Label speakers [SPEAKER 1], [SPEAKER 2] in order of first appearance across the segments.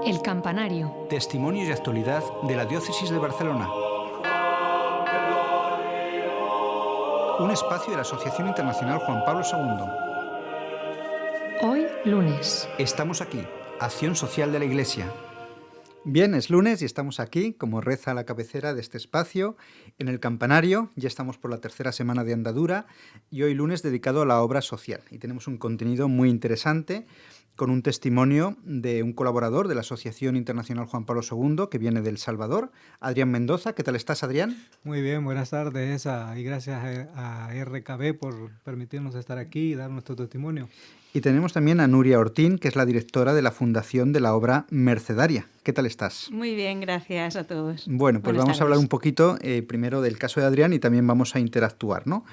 [SPEAKER 1] El Campanario.
[SPEAKER 2] Testimonios y actualidad de la Diócesis de Barcelona. Un espacio de la Asociación Internacional Juan Pablo II.
[SPEAKER 1] Hoy, lunes.
[SPEAKER 2] Estamos aquí, Acción Social de la Iglesia. Bien, es lunes y estamos aquí, como reza la cabecera de este espacio, en el Campanario. Ya estamos por la tercera semana de andadura y hoy lunes dedicado a la obra social. Y tenemos un contenido muy interesante con un testimonio de un colaborador de la Asociación Internacional Juan Pablo II que viene de El Salvador, Adrián Mendoza. ¿Qué tal estás, Adrián?
[SPEAKER 3] Muy bien, buenas tardes y gracias a RKB por permitirnos estar aquí y dar nuestro testimonio.
[SPEAKER 2] Y tenemos también a Nuria Ortín, que es la directora de la Fundación de la Obra Mercedaria. ¿Qué tal estás?
[SPEAKER 4] Muy bien, gracias a todos.
[SPEAKER 2] Bueno, pues vamos a hablar un poquito primero del caso de Adrián y también vamos a interactuar, ¿no?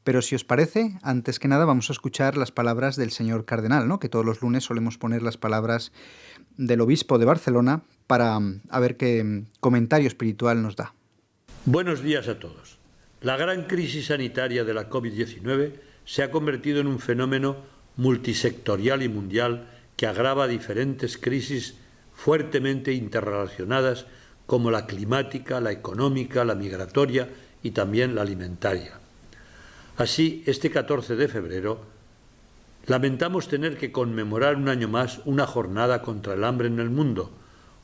[SPEAKER 2] Pero si os parece, antes que nada vamos a escuchar las palabras del señor cardenal, ¿no? Que todos los lunes solemos poner las palabras del obispo de Barcelona para a ver qué comentario espiritual nos da.
[SPEAKER 5] Buenos días a todos. La gran crisis sanitaria de la COVID-19 se ha convertido en un fenómeno multisectorial y mundial que agrava diferentes crisis fuertemente interrelacionadas como la climática, la económica, la migratoria y también la alimentaria. Así, este 14 de febrero, lamentamos tener que conmemorar un año más una jornada contra el hambre en el mundo,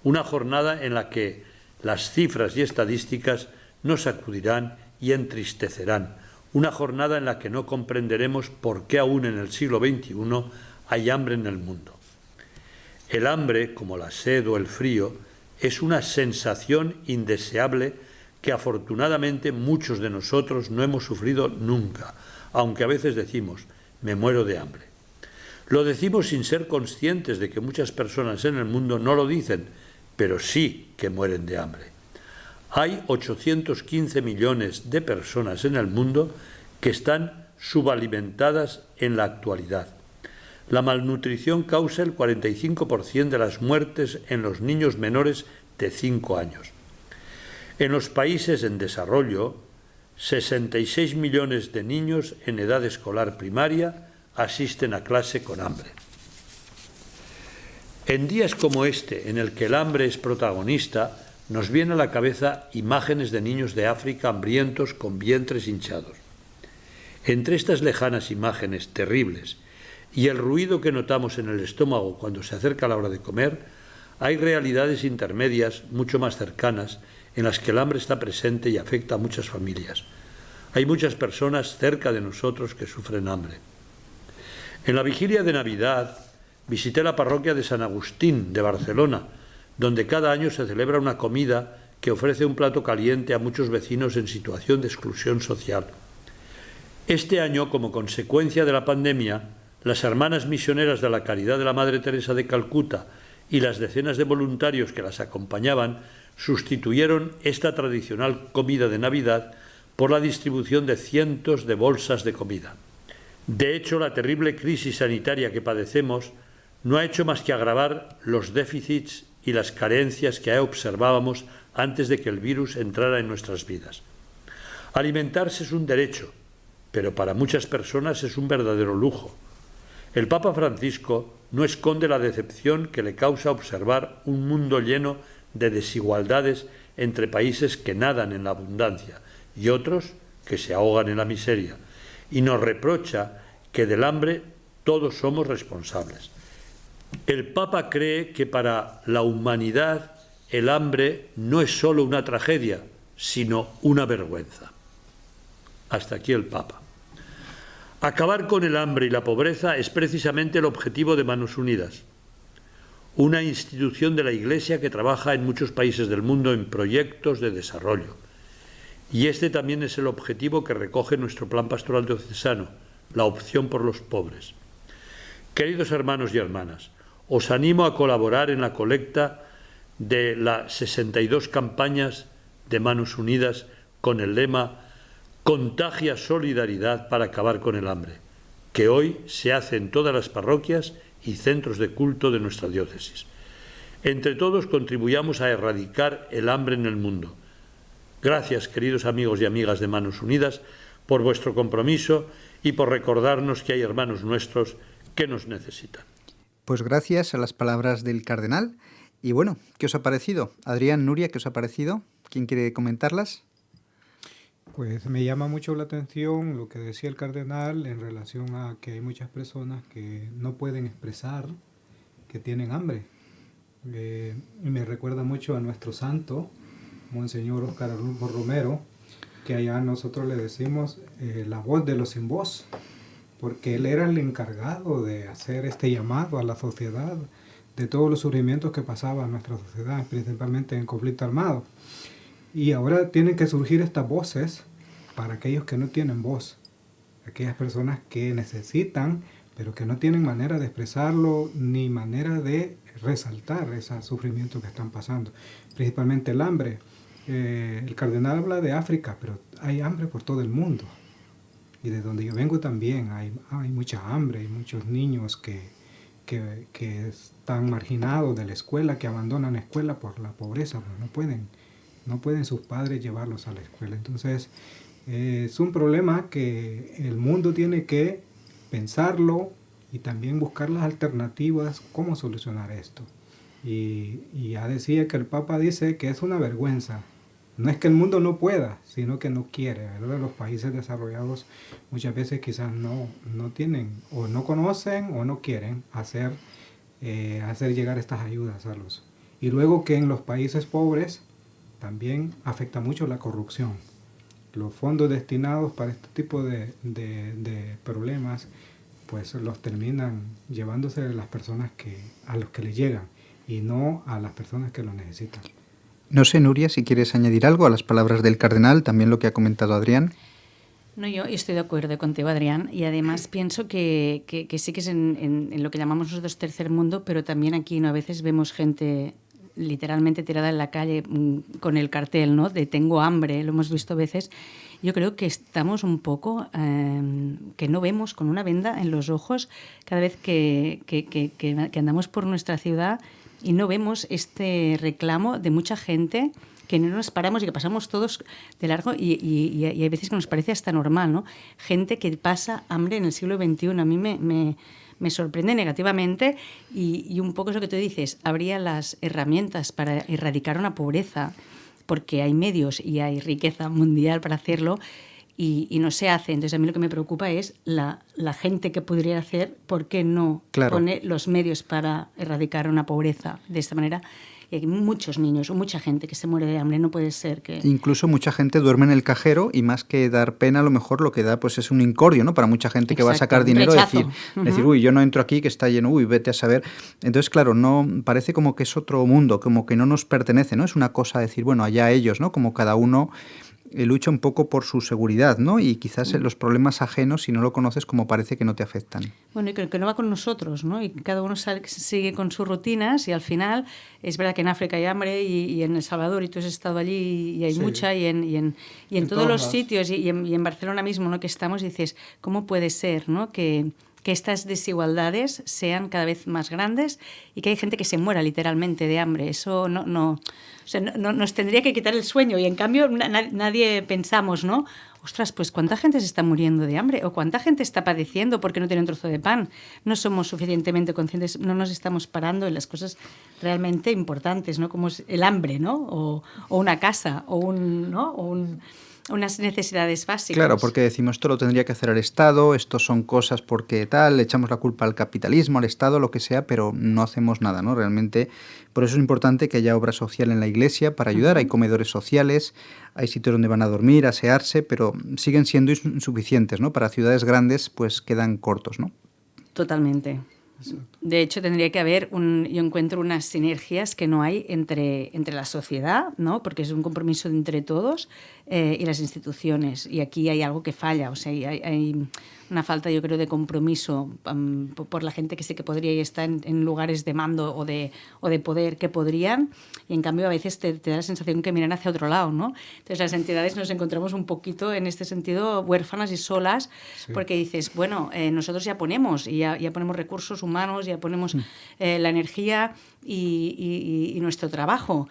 [SPEAKER 5] una jornada en la que las cifras y estadísticas nos sacudirán y entristecerán, una jornada en la que no comprenderemos por qué aún en el siglo XXI hay hambre en el mundo. El hambre, como la sed o el frío, es una sensación indeseable que afortunadamente muchos de nosotros no hemos sufrido nunca, aunque a veces decimos, me muero de hambre. Lo decimos sin ser conscientes de que muchas personas en el mundo no lo dicen, pero sí que mueren de hambre. Hay 815 millones de personas en el mundo que están subalimentadas en la actualidad. La malnutrición causa el 45% de las muertes en los niños menores de 5 años. En los países en desarrollo, 66 millones de niños en edad escolar primaria asisten a clase con hambre. En días como este, en el que el hambre es protagonista, nos vienen a la cabeza imágenes de niños de África hambrientos con vientres hinchados. Entre estas lejanas imágenes terribles y el ruido que notamos en el estómago cuando se acerca la hora de comer, hay realidades intermedias mucho más cercanas en las que el hambre está presente y afecta a muchas familias. Hay muchas personas cerca de nosotros que sufren hambre. En la vigilia de Navidad visité la parroquia de San Agustín de Barcelona, donde cada año se celebra una comida que ofrece un plato caliente a muchos vecinos en situación de exclusión social. Este año, como consecuencia de la pandemia, las hermanas misioneras de la Caridad de la Madre Teresa de Calcuta y las decenas de voluntarios que las acompañaban sustituyeron esta tradicional comida de Navidad por la distribución de cientos de bolsas de comida. De hecho, la terrible crisis sanitaria que padecemos no ha hecho más que agravar los déficits y las carencias que ya observábamos antes de que el virus entrara en nuestras vidas. Alimentarse es un derecho, pero para muchas personas es un verdadero lujo. El Papa Francisco no esconde la decepción que le causa observar un mundo lleno de desigualdades entre países que nadan en la abundancia y otros que se ahogan en la miseria, y nos reprocha que del hambre todos somos responsables. El Papa cree que para la humanidad el hambre no es solo una tragedia, sino una vergüenza. Hasta aquí el Papa. Acabar con el hambre y la pobreza es precisamente el objetivo de Manos Unidas, una institución de la Iglesia que trabaja en muchos países del mundo en proyectos de desarrollo. Y este también es el objetivo que recoge nuestro plan pastoral diocesano, la opción por los pobres. Queridos hermanos y hermanas, os animo a colaborar en la colecta de las 62 campañas de Manos Unidas con el lema Contagia solidaridad para acabar con el hambre, que hoy se hace en todas las parroquias y centros de culto de nuestra diócesis. Entre todos contribuyamos a erradicar el hambre en el mundo. Gracias, queridos amigos y amigas de Manos Unidas, por vuestro compromiso y por recordarnos que hay hermanos nuestros que nos necesitan.
[SPEAKER 2] Pues gracias a las palabras del cardenal. Y bueno, ¿qué os ha parecido? Adrián, Nuria, ¿qué os ha parecido? ¿Quién quiere comentarlas?
[SPEAKER 3] Pues me llama mucho la atención lo que decía el cardenal en relación a que hay muchas personas que no pueden expresar que tienen hambre. Y me recuerda mucho a nuestro santo, Monseñor Óscar Arnulfo Romero, que allá nosotros le decimos la voz de los sin voz, porque él era el encargado de hacer este llamado a la sociedad de todos los sufrimientos que pasaba en nuestra sociedad, principalmente en conflicto armado. Y ahora tienen que surgir estas voces para aquellos que no tienen voz, aquellas personas que necesitan, pero que no tienen manera de expresarlo ni manera de resaltar ese sufrimiento que están pasando, principalmente el hambre. El cardenal habla de África, pero hay hambre por todo el mundo. Y de donde yo vengo también hay mucha hambre, hay muchos niños que están marginados de la escuela, que abandonan la escuela por la pobreza, porque no pueden sus padres llevarlos a la escuela. Entonces, es un problema que el mundo tiene que pensarlo y también buscar las alternativas, cómo solucionar esto. Y ya decía que el Papa dice que es una vergüenza. No es que el mundo no pueda, sino que no quiere, ¿verdad? Los países desarrollados muchas veces quizás no tienen, o no conocen, o no quieren hacer llegar estas ayudas a los... Y luego que en los países pobres también afecta mucho la corrupción. Los fondos destinados para este tipo de problemas, pues los terminan llevándose a las personas a los que les llegan, y no a las personas que lo necesitan.
[SPEAKER 2] No sé, Nuria, si quieres añadir algo a las palabras del cardenal, también lo que ha comentado Adrián.
[SPEAKER 4] No, yo estoy de acuerdo contigo, Adrián, y además pienso que sí que es en lo que llamamos nosotros tercer mundo, pero también aquí, ¿no? A veces vemos gente literalmente tirada en la calle con el cartel, ¿no? De tengo hambre, lo hemos visto a veces. Yo creo que estamos un poco que no vemos, con una venda en los ojos cada vez que andamos por nuestra ciudad, y no vemos este reclamo de mucha gente que no nos paramos y que pasamos todos de largo, y hay veces que nos parece hasta normal, ¿no? Gente que pasa hambre en el siglo XXI. A mí me sorprende negativamente, y un poco es lo que tú dices, habría las herramientas para erradicar una pobreza, porque hay medios y hay riqueza mundial para hacerlo, y no se hace. Entonces a mí lo que me preocupa es la gente que podría hacer, ¿por qué no pone los medios para erradicar una pobreza de esta manera? Y hay muchos niños o mucha gente que se muere de hambre, no puede ser que...
[SPEAKER 2] Incluso mucha gente duerme en el cajero, y más que dar pena, a lo mejor lo que da pues es un incordio, ¿no? Para mucha gente que va a sacar dinero, decir, uy, yo no entro aquí, que está lleno, uy, vete a saber. Entonces, claro, no parece como que es otro mundo, como que no nos pertenece, ¿no? Es una cosa decir, bueno, allá ellos, ¿no? Como cada uno lucha un poco por su seguridad, ¿no? Y quizás los problemas ajenos, si no lo conoces, como parece que no te afectan.
[SPEAKER 4] Bueno, y que no va con nosotros, ¿no? Y cada uno sigue con sus rutinas, y al final es verdad que en África hay hambre, y en El Salvador, y tú has estado allí, y hay mucha, y en todos los sitios, y en Barcelona mismo, ¿no? Que estamos, y dices, ¿cómo puede ser, ¿no? Que estas desigualdades sean cada vez más grandes, y que hay gente que se muera literalmente de hambre. Eso no nos tendría que quitar el sueño, y en cambio nadie pensamos, ¿no? Ostras, pues ¿cuánta gente se está muriendo de hambre? ¿O cuánta gente está padeciendo porque no tiene un trozo de pan? No somos suficientemente conscientes, no nos estamos parando en las cosas realmente importantes, ¿no? Como es el hambre, ¿no? O una casa, o unas necesidades básicas.
[SPEAKER 2] Claro, porque decimos, esto lo tendría que hacer el Estado, esto son cosas porque tal, le echamos la culpa al capitalismo, al Estado, lo que sea, pero no hacemos nada, ¿no? Realmente, por eso es importante que haya obra social en la Iglesia para ayudar. Hay comedores sociales, hay sitios donde van a dormir, asearse, pero siguen siendo insuficientes, ¿no? Para ciudades grandes, pues quedan cortos, ¿no?
[SPEAKER 4] Totalmente. De hecho, tendría que haber, yo encuentro unas sinergias que no hay entre la sociedad, ¿no? Porque es un compromiso entre todos, y las instituciones. Y aquí hay algo que falla, o sea, hay una falta, yo creo, de compromiso por la gente que sí que podría y está en lugares de mando o de poder que podrían, y en cambio a veces te da la sensación que miran hacia otro lado, ¿no? Entonces las entidades nos encontramos un poquito en este sentido huérfanas y solas, porque dices, bueno, nosotros ya ponemos, y ya ponemos recursos humanos, ya ponemos la energía y nuestro trabajo,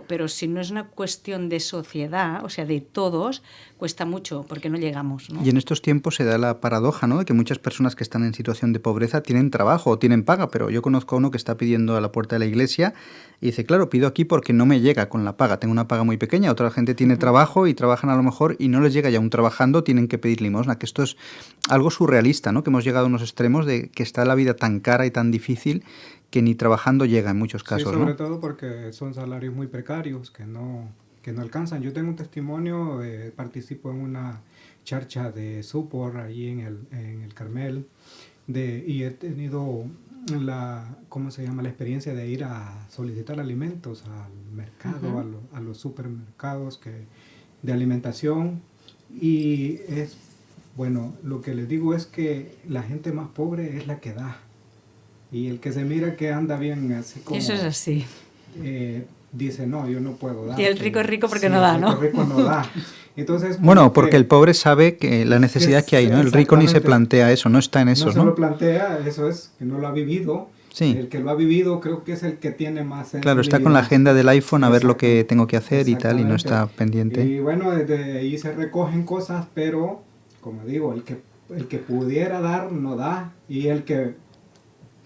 [SPEAKER 4] pero si no es una cuestión de sociedad, o sea, de todos, cuesta mucho porque no llegamos, ¿no?
[SPEAKER 2] Y en estos tiempos se da la paradoja, ¿no?, de que muchas personas que están en situación de pobreza tienen trabajo o tienen paga, pero yo conozco a uno que está pidiendo a la puerta de la iglesia y dice, claro, pido aquí porque no me llega con la paga, tengo una paga muy pequeña, otra gente tiene trabajo y trabajan a lo mejor y no les llega, y aún trabajando tienen que pedir limosna, que esto es algo surrealista, ¿no?, que hemos llegado a unos extremos de que está la vida tan cara y tan difícil que ni trabajando llega en muchos casos,
[SPEAKER 3] sí, sobre
[SPEAKER 2] ¿no?
[SPEAKER 3] todo porque son salarios muy precarios que no alcanzan. Yo tengo un testimonio, participo en una charcha de support ahí en el Carmel, y he tenido la experiencia de ir a solicitar alimentos al mercado, a los supermercados de alimentación, y lo que les digo es que la gente más pobre es la que da. Y el que se mira que anda bien así como...
[SPEAKER 4] Eso es así.
[SPEAKER 3] Dice, no, yo no puedo dar.
[SPEAKER 4] Y el rico es rico porque no da, ¿no?
[SPEAKER 3] El rico no da. Entonces,
[SPEAKER 2] bueno, porque el pobre sabe que la necesidad que hay, ¿no? El rico ni se plantea eso, no está en eso, ¿no?
[SPEAKER 3] No se lo plantea, eso es, que no lo ha vivido.
[SPEAKER 2] Sí.
[SPEAKER 3] El que lo ha vivido creo que es el que tiene más sensibilidad.
[SPEAKER 2] Claro, está con la agenda del iPhone a ver lo que tengo que hacer y tal, y no está pendiente.
[SPEAKER 3] Y bueno, desde ahí se recogen cosas, pero, como digo, el que pudiera dar, no da, y el que...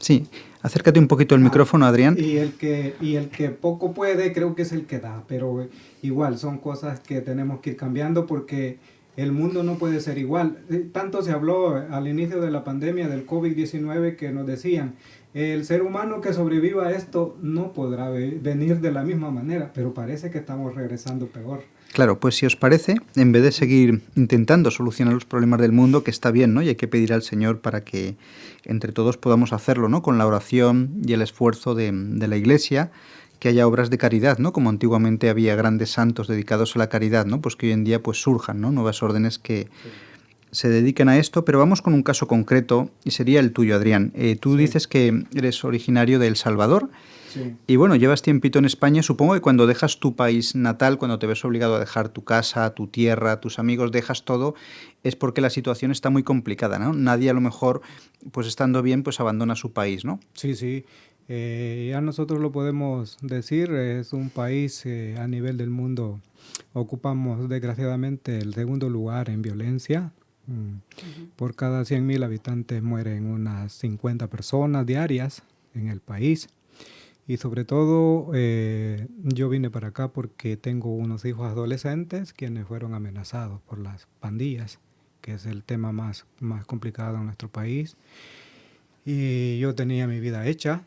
[SPEAKER 2] Sí, acércate un poquito al micrófono, Adrián.
[SPEAKER 3] Y el que poco puede, creo que es el que da, pero igual son cosas que tenemos que ir cambiando porque el mundo no puede ser igual. Tanto se habló al inicio de la pandemia del COVID-19 que nos decían, el ser humano que sobreviva a esto no podrá venir de la misma manera, pero parece que estamos regresando peor.
[SPEAKER 2] Claro, pues si os parece, en vez de seguir intentando solucionar los problemas del mundo, que está bien, ¿no?, y hay que pedir al Señor para que entre todos podamos hacerlo, ¿no?, con la oración y el esfuerzo de la Iglesia, que haya obras de caridad, ¿no?, como antiguamente había grandes santos dedicados a la caridad, ¿no?, pues que hoy en día pues surjan, ¿no?, nuevas órdenes que se dediquen a esto. Pero vamos con un caso concreto y sería el tuyo, Adrián. Tú dices que eres originario de El Salvador.
[SPEAKER 3] Sí.
[SPEAKER 2] Y bueno, llevas tiempito en España. Supongo que cuando dejas tu país natal, cuando te ves obligado a dejar tu casa, tu tierra, tus amigos, dejas todo, es porque la situación está muy complicada, ¿no? Nadie a lo mejor, pues estando bien, pues abandona su país, ¿no?
[SPEAKER 3] Sí, sí. Ya nosotros lo podemos decir, es un país a nivel del mundo, ocupamos desgraciadamente el segundo lugar en violencia. Por cada 100.000 habitantes mueren unas 50 personas diarias en el país. Y sobre todo, yo vine para acá porque tengo unos hijos adolescentes quienes fueron amenazados por las pandillas, que es el tema más complicado en nuestro país. Y yo tenía mi vida hecha,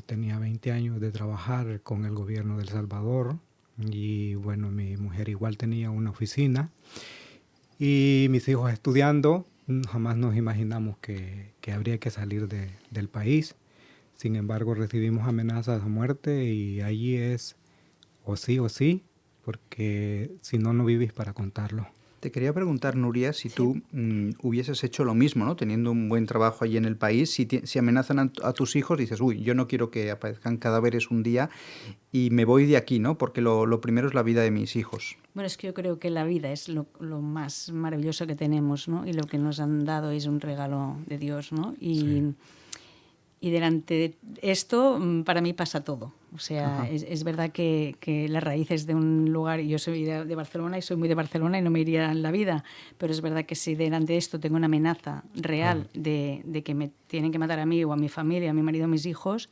[SPEAKER 3] tenía 20 años de trabajar con el gobierno de El Salvador, y bueno, mi mujer igual tenía una oficina, y mis hijos estudiando. Jamás nos imaginamos que habría que salir del país. Sin embargo, recibimos amenazas de muerte y allí es o sí, porque si no, no vivís para contarlo.
[SPEAKER 2] Te quería preguntar, Nuria, si tú hubieses hecho lo mismo, ¿no? Teniendo un buen trabajo allí en el país, si amenazan a tus hijos, dices, uy, yo no quiero que aparezcan cadáveres un día y me voy de aquí, ¿no? Porque lo primero es la vida de mis hijos.
[SPEAKER 4] Bueno, es que yo creo que la vida es lo más maravilloso que tenemos, ¿no? Y lo que nos han dado es un regalo de Dios, ¿no? Y delante de esto, para mí pasa todo. O sea, es verdad que las raíces de un lugar, yo soy de Barcelona y soy muy de Barcelona y no me iría en la vida, pero es verdad que si delante de esto tengo una amenaza real de que me tienen que matar a mí o a mi familia, a mi marido, a mis hijos,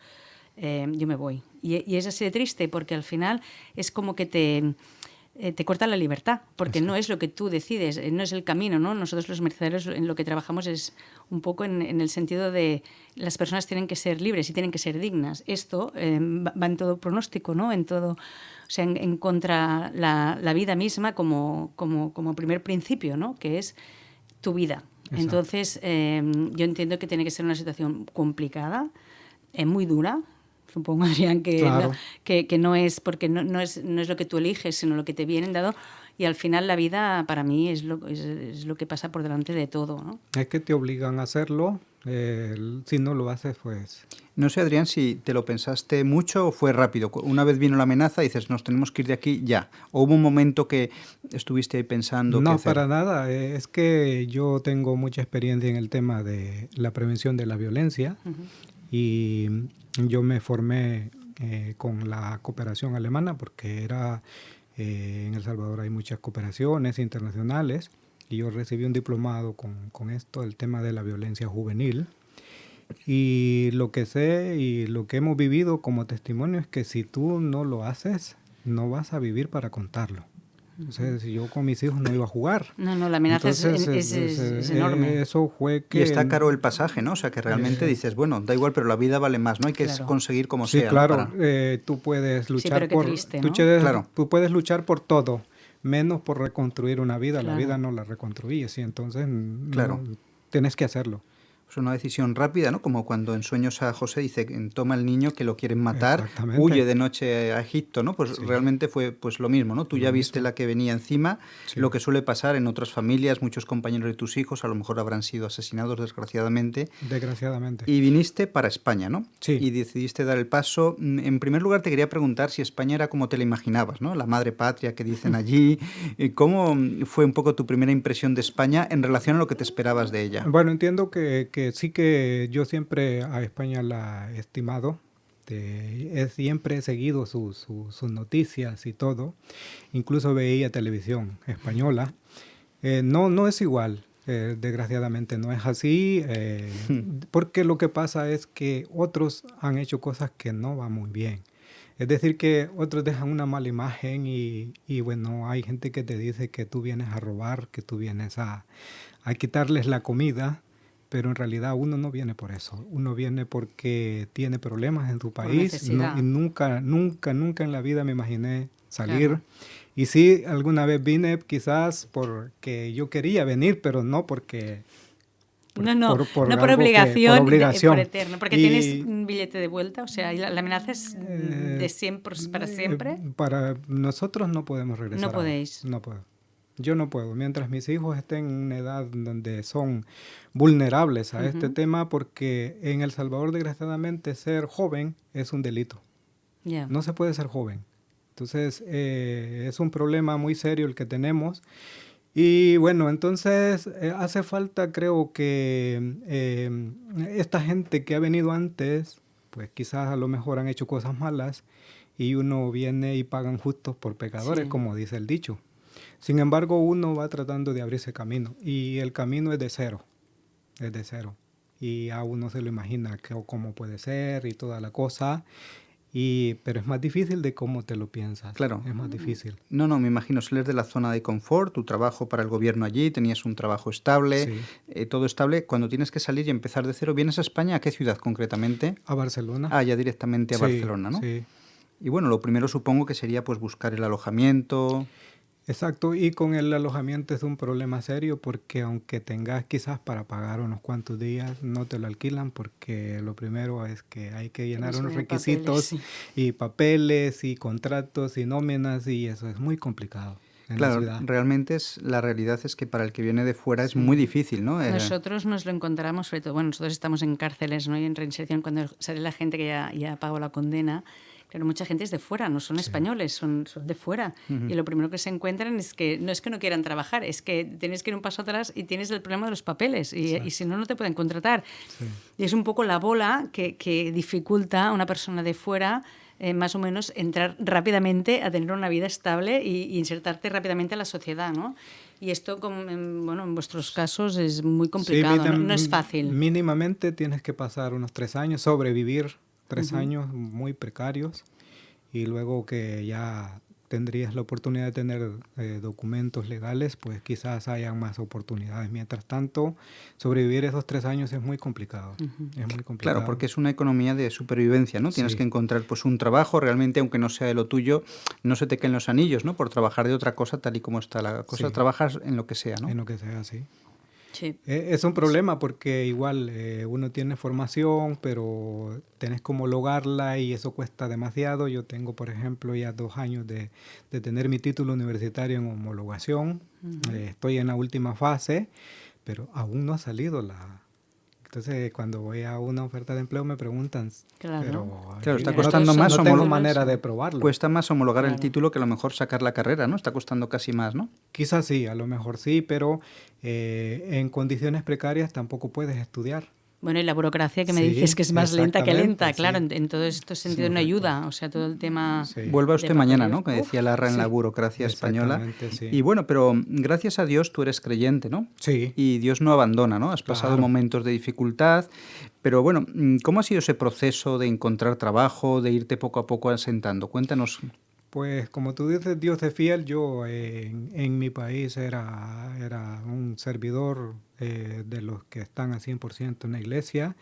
[SPEAKER 4] yo me voy. Y es así de triste porque al final es como que te corta la libertad, porque no es lo que tú decides, no es el camino, ¿no? Nosotros los mercenarios en lo que trabajamos es un poco en el sentido de las personas tienen que ser libres y tienen que ser dignas. Esto va en todo pronóstico, ¿no? En todo, o sea, en contra la vida misma como primer principio, ¿no? Que es tu vida. Exacto. Entonces, yo entiendo que tiene que ser una situación complicada, muy dura. Supongo, Adrián,
[SPEAKER 3] claro.
[SPEAKER 4] que no es porque no es lo que tú eliges, sino lo que te vienen dado. Y al final la vida para mí es lo que pasa por delante de todo, ¿no?
[SPEAKER 3] Es que te obligan a hacerlo. Si no lo haces, pues...
[SPEAKER 2] No sé, Adrián, si te lo pensaste mucho o fue rápido. Una vez vino la amenaza y dices, nos tenemos que ir de aquí ya. ¿O hubo un momento que estuviste ahí pensando?
[SPEAKER 3] No,
[SPEAKER 2] qué hacer?
[SPEAKER 3] para nada. Es que yo tengo mucha experiencia en el tema de la prevención de la violencia. Y yo me formé con la cooperación alemana, porque en El Salvador hay muchas cooperaciones internacionales, y yo recibí un diplomado con esto, el tema de la violencia juvenil. Y lo que sé y lo que hemos vivido como testimonio es que si tú no lo haces, no vas a vivir para contarlo. Entonces, yo con mis hijos no iba a jugar.
[SPEAKER 4] No, la amenaza es enorme.
[SPEAKER 3] Eso fue que...
[SPEAKER 2] Y está caro el pasaje, ¿no? O sea, que realmente dices, bueno, da igual, pero la vida vale más, ¿no? Hay que conseguir como sea.
[SPEAKER 3] Sí, claro.
[SPEAKER 2] ¿no? Para...
[SPEAKER 3] Tú puedes luchar
[SPEAKER 4] pero qué triste, ¿no?
[SPEAKER 3] Tú puedes luchar por todo, menos por reconstruir una vida.
[SPEAKER 4] Claro.
[SPEAKER 3] La vida no la reconstruyes, y entonces
[SPEAKER 2] Claro.
[SPEAKER 3] Tienes que hacerlo.
[SPEAKER 2] Es una decisión rápida, ¿no? Como cuando en Sueños a José dice, toma el niño que lo quieren matar, huye de noche a Egipto, ¿no? Pues realmente fue pues lo mismo, ¿no? Tú ya viste la que venía encima, lo que suele pasar en otras familias, muchos compañeros de tus hijos a lo mejor habrán sido asesinados desgraciadamente.
[SPEAKER 3] Desgraciadamente.
[SPEAKER 2] Y viniste para España, ¿no?
[SPEAKER 3] Sí.
[SPEAKER 2] Y decidiste dar el paso. En primer lugar te quería preguntar si España era como te la imaginabas, ¿no? La madre patria que dicen allí. ¿Cómo fue un poco tu primera impresión de España en relación a lo que te esperabas de ella?
[SPEAKER 3] Bueno, entiendo que sí, que yo siempre a España la he estimado. Siempre he seguido sus noticias y todo. Incluso veía televisión española. No es igual. Desgraciadamente no es así, porque lo que pasa es que otros han hecho cosas que no van muy bien. Es decir, que otros dejan una mala imagen y bueno, hay gente que te dice que tú vienes a robar, que tú vienes a quitarles la comida, pero en realidad uno no viene por eso. Uno viene porque tiene problemas en su país. Y nunca en la vida me imaginé salir. Claro. Y sí, alguna vez vine quizás porque yo quería venir, pero no porque...
[SPEAKER 4] No por obligación, por eterno, porque tienes un billete de vuelta, o sea, la amenaza es de siempre, para siempre.
[SPEAKER 3] Para nosotros no podemos regresar.
[SPEAKER 4] No podéis.
[SPEAKER 3] No puedo. Yo no puedo. Mientras mis hijos estén en una edad donde son vulnerables a este tema, porque en El Salvador, desgraciadamente, ser joven es un delito.
[SPEAKER 4] Yeah.
[SPEAKER 3] No se puede ser joven. Entonces, es un problema muy serio el que tenemos. Y bueno, entonces hace falta, creo que esta gente que ha venido antes, pues quizás a lo mejor han hecho cosas malas y uno viene y pagan justos por pecadores, como dice el dicho. Sin embargo, uno va tratando de abrirse camino y el camino es de cero, y a uno se lo imagina cómo puede ser y toda la cosa. Pero es más difícil de cómo te lo piensas.
[SPEAKER 2] Claro.
[SPEAKER 3] Es más difícil.
[SPEAKER 2] No, me imagino, sales de la zona de confort, tu trabajo para el gobierno allí, tenías un trabajo estable, todo estable. Cuando tienes que salir y empezar de cero, ¿vienes a España? ¿A qué ciudad concretamente?
[SPEAKER 3] A Barcelona.
[SPEAKER 2] Ah, ya directamente a Barcelona, ¿no?
[SPEAKER 3] Sí.
[SPEAKER 2] Y bueno, lo primero supongo que sería pues buscar el alojamiento.
[SPEAKER 3] Exacto, y con el alojamiento es un problema serio porque aunque tengas quizás para pagar unos cuantos días, no te lo alquilan porque lo primero es que hay que llenar unos requisitos y papeles y contratos y nóminas y eso es muy complicado.
[SPEAKER 2] Claro, realmente la realidad es que para el que viene de fuera es muy difícil, ¿no?
[SPEAKER 4] Nosotros nos lo encontramos, sobre todo, bueno, nosotros estamos en cárceles, ¿no? Y en reinserción, cuando sale la gente que ya pagó la condena. Claro, mucha gente es de fuera, no son españoles, son de fuera. Y lo primero que se encuentran es que no quieran trabajar, es que tienes que ir un paso atrás y tienes el problema de los papeles y si no, no te pueden contratar. Sí. Y es un poco la bola que dificulta a una persona de fuera más o menos entrar rápidamente a tener una vida estable y insertarte rápidamente a la sociedad, ¿no? Y esto, en vuestros casos, es muy complicado, no es fácil.
[SPEAKER 3] Mínimamente tienes que pasar unos 3 años, sobrevivir 3 años muy precarios y luego que ya tendrías la oportunidad de tener documentos legales, pues quizás haya más oportunidades. Mientras tanto, sobrevivir esos 3 años es muy complicado. Es muy complicado.
[SPEAKER 2] Claro, porque es una economía de supervivencia, ¿no? Tienes que encontrar pues un trabajo, realmente, aunque no sea de lo tuyo, no se te caen los anillos, ¿no? Por trabajar de otra cosa, tal y como está la cosa, trabajas en lo que sea, ¿no?
[SPEAKER 3] En lo que sea, sí.
[SPEAKER 4] Sí.
[SPEAKER 3] Es un problema porque igual uno tiene formación, pero tenés que homologarla y eso cuesta demasiado. Yo tengo, por ejemplo, ya 2 años de tener mi título universitario en homologación. Estoy en la última fase, pero aún no ha salido la... Entonces, cuando voy a una oferta de empleo me preguntan,
[SPEAKER 4] claro,
[SPEAKER 2] está costando más.
[SPEAKER 3] No tengo manera de probarlo.
[SPEAKER 2] Cuesta más homologar el título que a lo mejor sacar la carrera, ¿no? Está costando casi más, ¿no?
[SPEAKER 3] Quizás sí, a lo mejor sí, pero en condiciones precarias tampoco puedes estudiar.
[SPEAKER 4] Bueno, y la burocracia que me
[SPEAKER 3] Sí,
[SPEAKER 4] dices que es más lenta que lenta,
[SPEAKER 3] exactamente,
[SPEAKER 4] claro,
[SPEAKER 3] sí.
[SPEAKER 4] en todo esto sentido no ayuda, o sea, todo el tema...
[SPEAKER 3] Sí.
[SPEAKER 2] Vuelva
[SPEAKER 4] de
[SPEAKER 2] usted mañana, ¿no?
[SPEAKER 4] papeles.
[SPEAKER 2] Que decía Larra en la
[SPEAKER 4] sí.
[SPEAKER 2] burocracia española.
[SPEAKER 3] Exactamente, sí.
[SPEAKER 2] Y bueno, pero gracias a Dios tú eres creyente, ¿no?
[SPEAKER 3] Sí,
[SPEAKER 2] Y Dios no abandona, ¿no? Has pasado
[SPEAKER 3] claro.
[SPEAKER 2] momentos de dificultad, pero bueno, ¿cómo ha sido ese proceso de encontrar trabajo, de irte poco a poco asentando? Cuéntanos.
[SPEAKER 3] Pues como tú dices, Dios es fiel. Yo en mi país era un servidor de los que están a 100% en la iglesia.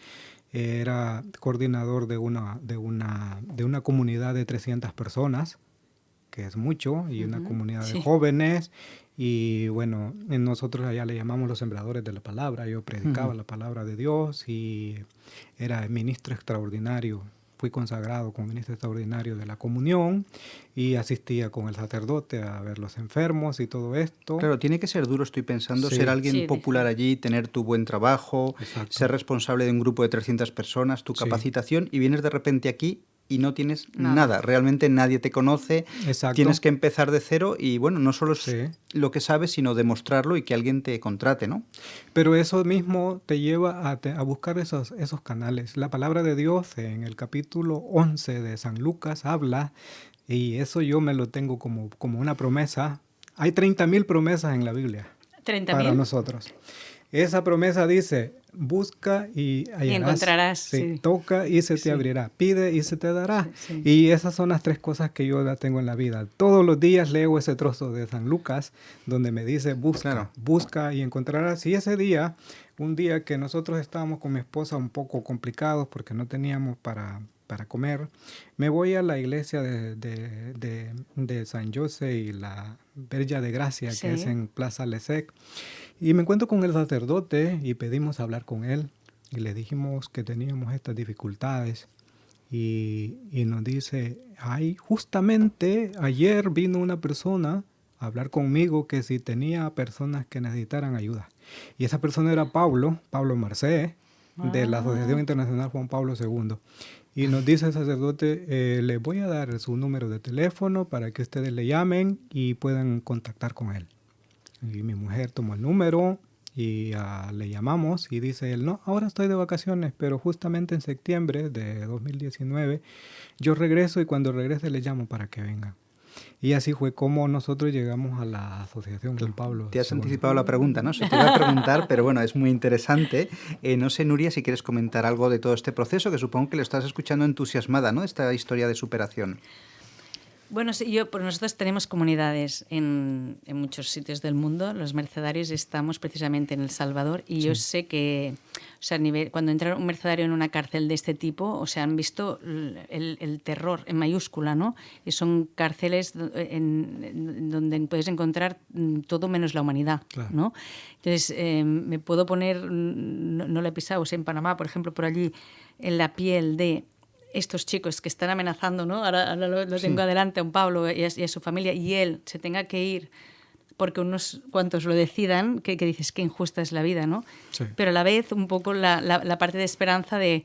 [SPEAKER 3] Era coordinador de una comunidad de 300 personas, que es mucho, y una comunidad de
[SPEAKER 4] Sí.
[SPEAKER 3] jóvenes. Y bueno, nosotros allá le llamamos los sembradores de la palabra. Yo predicaba la palabra de Dios y era ministro extraordinario. Fui consagrado como ministro extraordinario de la comunión y asistía con el sacerdote a ver los enfermos y todo esto.
[SPEAKER 2] Claro, tiene que ser duro, estoy pensando,
[SPEAKER 3] Sí.
[SPEAKER 2] ser alguien
[SPEAKER 4] Sí,
[SPEAKER 2] popular allí, tener tu buen trabajo,
[SPEAKER 3] Exacto.
[SPEAKER 2] ser responsable de un grupo de 300 personas, tu
[SPEAKER 3] Sí.
[SPEAKER 2] capacitación, y vienes de repente aquí y no tienes
[SPEAKER 4] Nada.
[SPEAKER 2] nada. Realmente nadie te conoce,
[SPEAKER 3] Exacto.
[SPEAKER 2] tienes que empezar de cero y bueno, no solo es
[SPEAKER 3] Sí.
[SPEAKER 2] lo que sabes, sino demostrarlo y que alguien te contrate, ¿no?
[SPEAKER 3] Pero eso mismo te lleva a buscar esos canales. La palabra de Dios en el capítulo 11 de San Lucas habla, y eso yo me lo tengo como una promesa. Hay 30.000 promesas en la Biblia para
[SPEAKER 4] 30.000
[SPEAKER 3] nosotros. Esa promesa dice, busca y hallarás.
[SPEAKER 4] y encontrarás.
[SPEAKER 3] Sí,
[SPEAKER 4] Sí.
[SPEAKER 3] toca y se te
[SPEAKER 4] Sí.
[SPEAKER 3] abrirá. Pide y se te dará.
[SPEAKER 4] Sí.
[SPEAKER 3] Y esas son las 3 cosas que yo la tengo en la vida. Todos los días leo ese trozo de San Lucas donde me dice, busca,
[SPEAKER 2] Claro.
[SPEAKER 3] busca y encontrarás. Y ese día, un día que nosotros estábamos con mi esposa un poco complicados porque no teníamos para comer, me voy a la iglesia de San José y la Verja de Gracia,
[SPEAKER 4] Sí.
[SPEAKER 3] que es en Plaza Lesec. Y me encuentro con el sacerdote y pedimos hablar con él. Y le dijimos que teníamos estas dificultades. Y nos dice, ay, justamente ayer vino una persona a hablar conmigo que si tenía personas que necesitaran ayuda. Y esa persona era Pablo Marcé, de la Asociación Internacional Juan Pablo II. Y nos dice el sacerdote, les voy a dar su número de teléfono para que ustedes le llamen y puedan contactar con él. Y mi mujer tomó el número y le llamamos y dice él, no, ahora estoy de vacaciones, pero justamente en septiembre de 2019 yo regreso y cuando regrese le llamo para que venga. Y así fue como nosotros llegamos a la Asociación Juan Pablo
[SPEAKER 2] Te has
[SPEAKER 3] II.
[SPEAKER 2] anticipado la pregunta, ¿no? Se te iba a preguntar, pero bueno, es muy interesante. No sé, Nuria, si quieres comentar algo de todo este proceso, que supongo que lo estás escuchando entusiasmada, ¿no? Esta historia de superación.
[SPEAKER 4] Bueno, sí, pues nosotros tenemos comunidades en muchos sitios del mundo. Los mercedarios estamos precisamente en El Salvador y yo sé que, o sea, cuando entra un mercedario en una cárcel de este tipo, o sea, han visto el terror en mayúscula, ¿no? Y son cárceles donde puedes encontrar todo menos la humanidad,
[SPEAKER 3] Claro.
[SPEAKER 4] ¿no? Entonces, me puedo poner, no lo he pisado, o sea, en Panamá, por ejemplo, por allí, en la piel de estos chicos que están amenazando, ¿no? Ahora lo tengo adelante a un Pablo y a su familia, y él se tenga que ir porque unos cuantos lo decidan, que dices que injusta es la vida, ¿no?
[SPEAKER 3] Sí.
[SPEAKER 4] Pero a la vez un poco la parte de esperanza de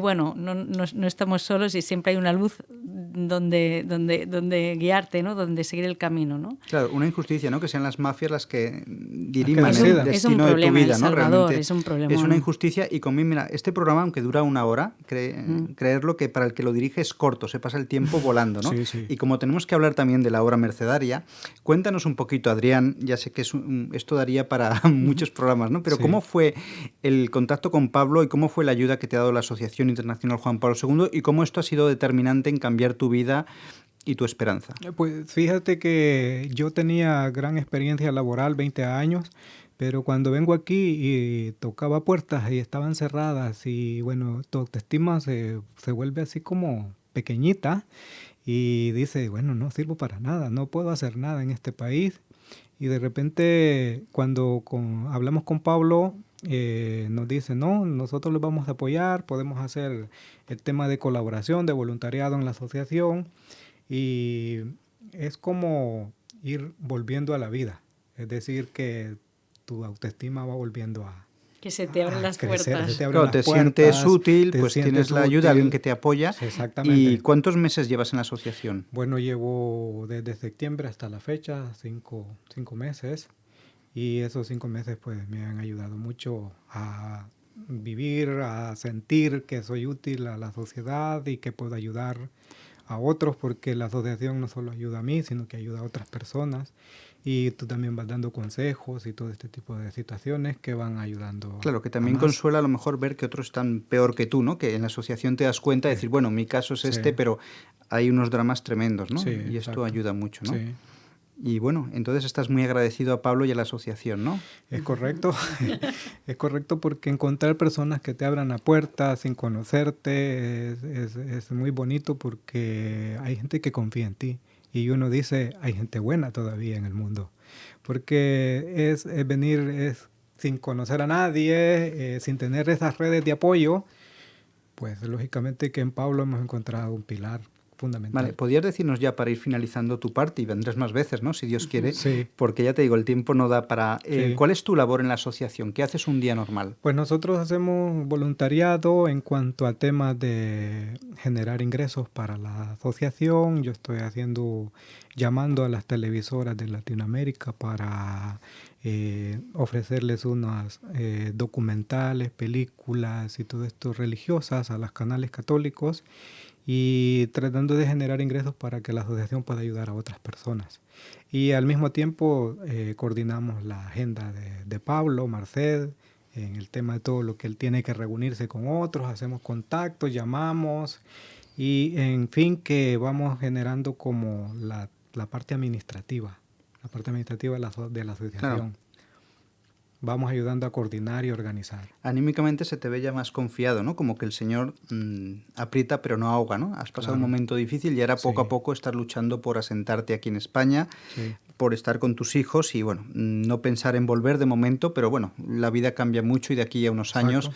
[SPEAKER 4] bueno, no estamos solos y siempre hay una luz donde guiarte, ¿no? Donde seguir el camino, ¿no?
[SPEAKER 2] Claro, una injusticia, ¿no? Que sean las mafias las que diriman
[SPEAKER 3] Es
[SPEAKER 2] el
[SPEAKER 3] un
[SPEAKER 2] destino de tu
[SPEAKER 4] problema,
[SPEAKER 2] vida,
[SPEAKER 4] El
[SPEAKER 2] ¿no?
[SPEAKER 4] Salvador,
[SPEAKER 2] Realmente
[SPEAKER 4] es un problema.
[SPEAKER 2] es una injusticia y conmigo, mira, este programa, aunque dura 1 hora, creerlo que para el que lo dirige es corto, se pasa el tiempo volando, ¿no?
[SPEAKER 3] Sí, sí.
[SPEAKER 2] Y como tenemos que hablar también de la obra mercedaria, cuéntanos un poquito, Adrián, ya sé que esto daría para muchos programas, ¿no? Pero
[SPEAKER 3] Sí.
[SPEAKER 2] ¿cómo fue el contacto con Pablo y cómo fue la ayuda que te ha dado la Asociación Internacional Juan Pablo II y cómo esto ha sido determinante en cambiar tu vida y tu esperanza?
[SPEAKER 3] Pues fíjate que yo tenía gran experiencia laboral, 20 años, pero cuando vengo aquí y tocaba puertas y estaban cerradas y bueno, tu autoestima se vuelve así como pequeñita y dice, bueno, no sirvo para nada, no puedo hacer nada en este país. Y de repente cuando hablamos con Pablo, nos dice, no, nosotros los vamos a apoyar, podemos hacer el tema de colaboración, de voluntariado en la asociación. Y es como ir volviendo a la vida. Es decir, que tu autoestima va volviendo a
[SPEAKER 4] Que se te abren las
[SPEAKER 3] crecer,
[SPEAKER 4] puertas.
[SPEAKER 3] se te abren
[SPEAKER 2] Claro,
[SPEAKER 3] las
[SPEAKER 2] te
[SPEAKER 3] puertas,
[SPEAKER 2] sientes útil,
[SPEAKER 3] te
[SPEAKER 2] pues
[SPEAKER 3] sientes
[SPEAKER 2] tienes la ayuda de alguien
[SPEAKER 3] útil.
[SPEAKER 2] que te apoya.
[SPEAKER 3] Sí, exactamente.
[SPEAKER 2] ¿Y cuántos meses llevas en la asociación?
[SPEAKER 3] Bueno, llevo desde septiembre hasta la fecha 5 meses y esos 5 meses pues me han ayudado mucho a vivir, a sentir que soy útil a la sociedad y que puedo ayudar a otros, porque la asociación no solo ayuda a mí, sino que ayuda a otras personas. Y tú también vas dando consejos y todo este tipo de situaciones que van ayudando.
[SPEAKER 2] Claro, que también consuela a lo mejor ver que otros están peor que tú, ¿no? Que en la asociación te das cuenta de decir, bueno, mi caso es este, pero hay unos dramas tremendos, ¿no?
[SPEAKER 3] Sí,
[SPEAKER 2] y esto
[SPEAKER 3] exacto.
[SPEAKER 2] ayuda mucho, ¿no?
[SPEAKER 3] Sí.
[SPEAKER 2] Y bueno, entonces estás muy agradecido a Pablo y a la asociación, ¿no?
[SPEAKER 3] Es correcto. Es correcto, porque encontrar personas que te abran la puerta sin conocerte es muy bonito, porque hay gente que confía en ti. Y uno dice, hay gente buena todavía en el mundo. Porque es venir sin conocer a nadie, sin tener esas redes de apoyo. Pues lógicamente que en Pablo hemos encontrado un pilar fundamental.
[SPEAKER 2] Vale, podrías decirnos ya para ir finalizando tu parte, y vendrás más veces, ¿no? Si Dios quiere,
[SPEAKER 3] Sí.
[SPEAKER 2] porque ya te digo, el tiempo no da para...
[SPEAKER 3] Sí.
[SPEAKER 2] ¿Cuál es tu labor en la asociación? ¿Qué haces un día normal?
[SPEAKER 3] Pues nosotros hacemos voluntariado en cuanto a temas de generar ingresos para la asociación. Yo estoy llamando a las televisoras de Latinoamérica para ofrecerles unas documentales, películas y todo esto religiosas a los canales católicos, y tratando de generar ingresos para que la asociación pueda ayudar a otras personas. Y al mismo tiempo coordinamos la agenda de Pablo, Marced, en el tema de todo lo que él tiene que reunirse con otros, hacemos contactos, llamamos, y en fin, que vamos generando como la parte administrativa de la asociación.
[SPEAKER 2] Claro.
[SPEAKER 3] Vamos ayudando a coordinar y organizar.
[SPEAKER 2] Anímicamente se te ve ya más confiado, ¿no? Como que el Señor aprieta pero no ahoga, ¿no? Has pasado un momento difícil y ahora poco a poco estás luchando por asentarte aquí en España, por estar con tus hijos y, bueno, no pensar en volver de momento, pero bueno, la vida cambia mucho y de aquí a unos años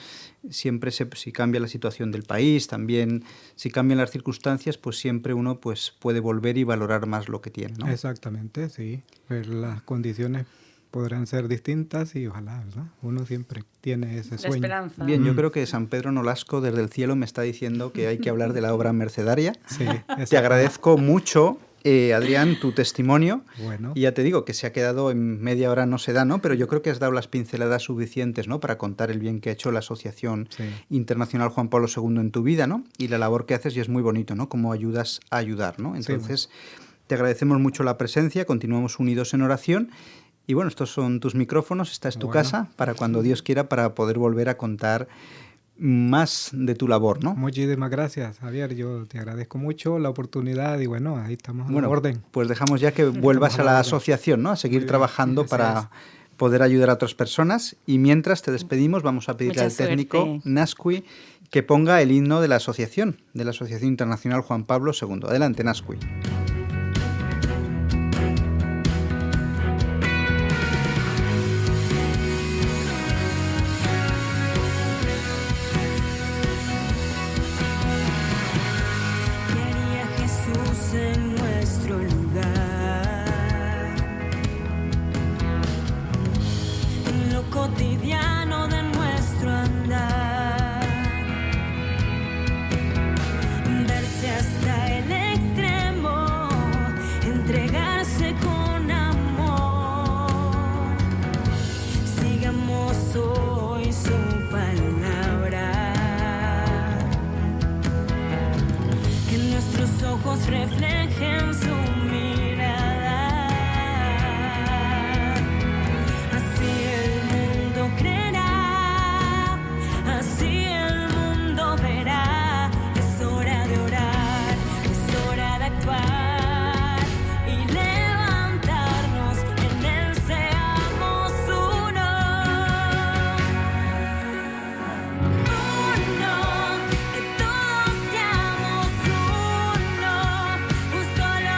[SPEAKER 2] siempre si cambia la situación del país, también si cambian las circunstancias, pues siempre uno pues puede volver y valorar más lo que tiene, ¿no?
[SPEAKER 3] Exactamente, sí. Pero las condiciones podrán ser distintas y ojalá, ¿verdad? Uno siempre tiene ese sueño.
[SPEAKER 4] La esperanza.
[SPEAKER 2] Bien, yo creo que San Pedro Nolasco desde el cielo me está diciendo que hay que hablar de la obra mercedaria.
[SPEAKER 3] Sí,
[SPEAKER 2] Te agradezco mucho, Adrián, tu testimonio.
[SPEAKER 3] Bueno.
[SPEAKER 2] Y ya te digo que se ha quedado en media hora, no se da, ¿no? Pero yo creo que has dado las pinceladas suficientes, ¿no? Para contar el bien que ha hecho la Asociación Internacional Juan Pablo II en tu vida, ¿no? Y la labor que haces, y es muy bonito, ¿no? Cómo ayudas a ayudar, ¿no? Entonces, te agradecemos mucho la presencia, continuamos unidos en oración. Y bueno, estos son tus micrófonos, esta es tu casa, para cuando Dios quiera, para poder volver a contar más de tu labor, ¿no?
[SPEAKER 3] Muchísimas gracias, Javier. Yo te agradezco mucho la oportunidad y bueno, ahí estamos a la orden.
[SPEAKER 2] Pues dejamos ya que vuelvas a la asociación, ¿no? A seguir trabajando para poder ayudar a otras personas. Y mientras te despedimos, vamos a pedirle al técnico Nasqui que ponga el himno de la Asociación Internacional Juan Pablo II. Adelante, Nasqui.
[SPEAKER 6] Cotidiano de nuestro andar, verse hasta el extremo, entregarse con amor. Sigamos hoy su palabra, que nuestros ojos reflejen su mirada. Uno, que todos seamos uno, un solo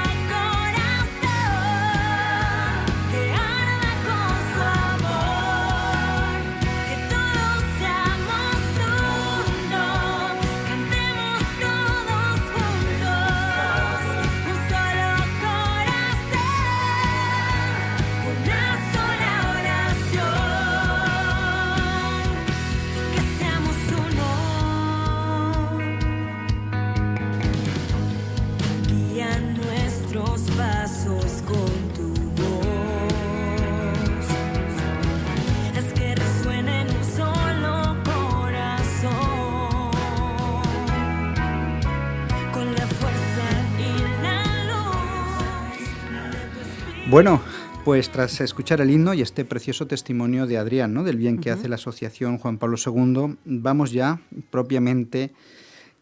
[SPEAKER 2] Bueno, pues tras escuchar el himno y este precioso testimonio de Adrián, ¿no?, del bien que hace la Asociación Juan Pablo II, vamos ya propiamente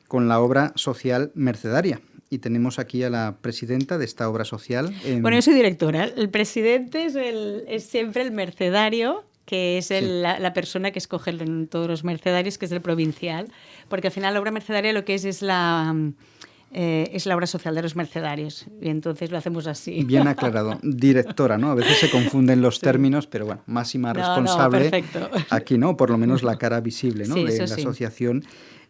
[SPEAKER 2] con la obra social mercedaria. Y tenemos aquí a la presidenta de esta obra social.
[SPEAKER 4] Bueno, yo soy directora. El presidente es siempre el mercedario, que es la persona que escoge en todos los mercedarios, que es el provincial. Porque al final la obra mercedaria lo que es la obra social de los mercedarios. Y entonces lo hacemos así.
[SPEAKER 2] Bien aclarado. Directora, ¿no? A veces se confunden los términos, pero bueno, máxima responsable.
[SPEAKER 4] Perfecto.
[SPEAKER 2] Aquí, ¿no? Por lo menos la cara visible, ¿no?, de la asociación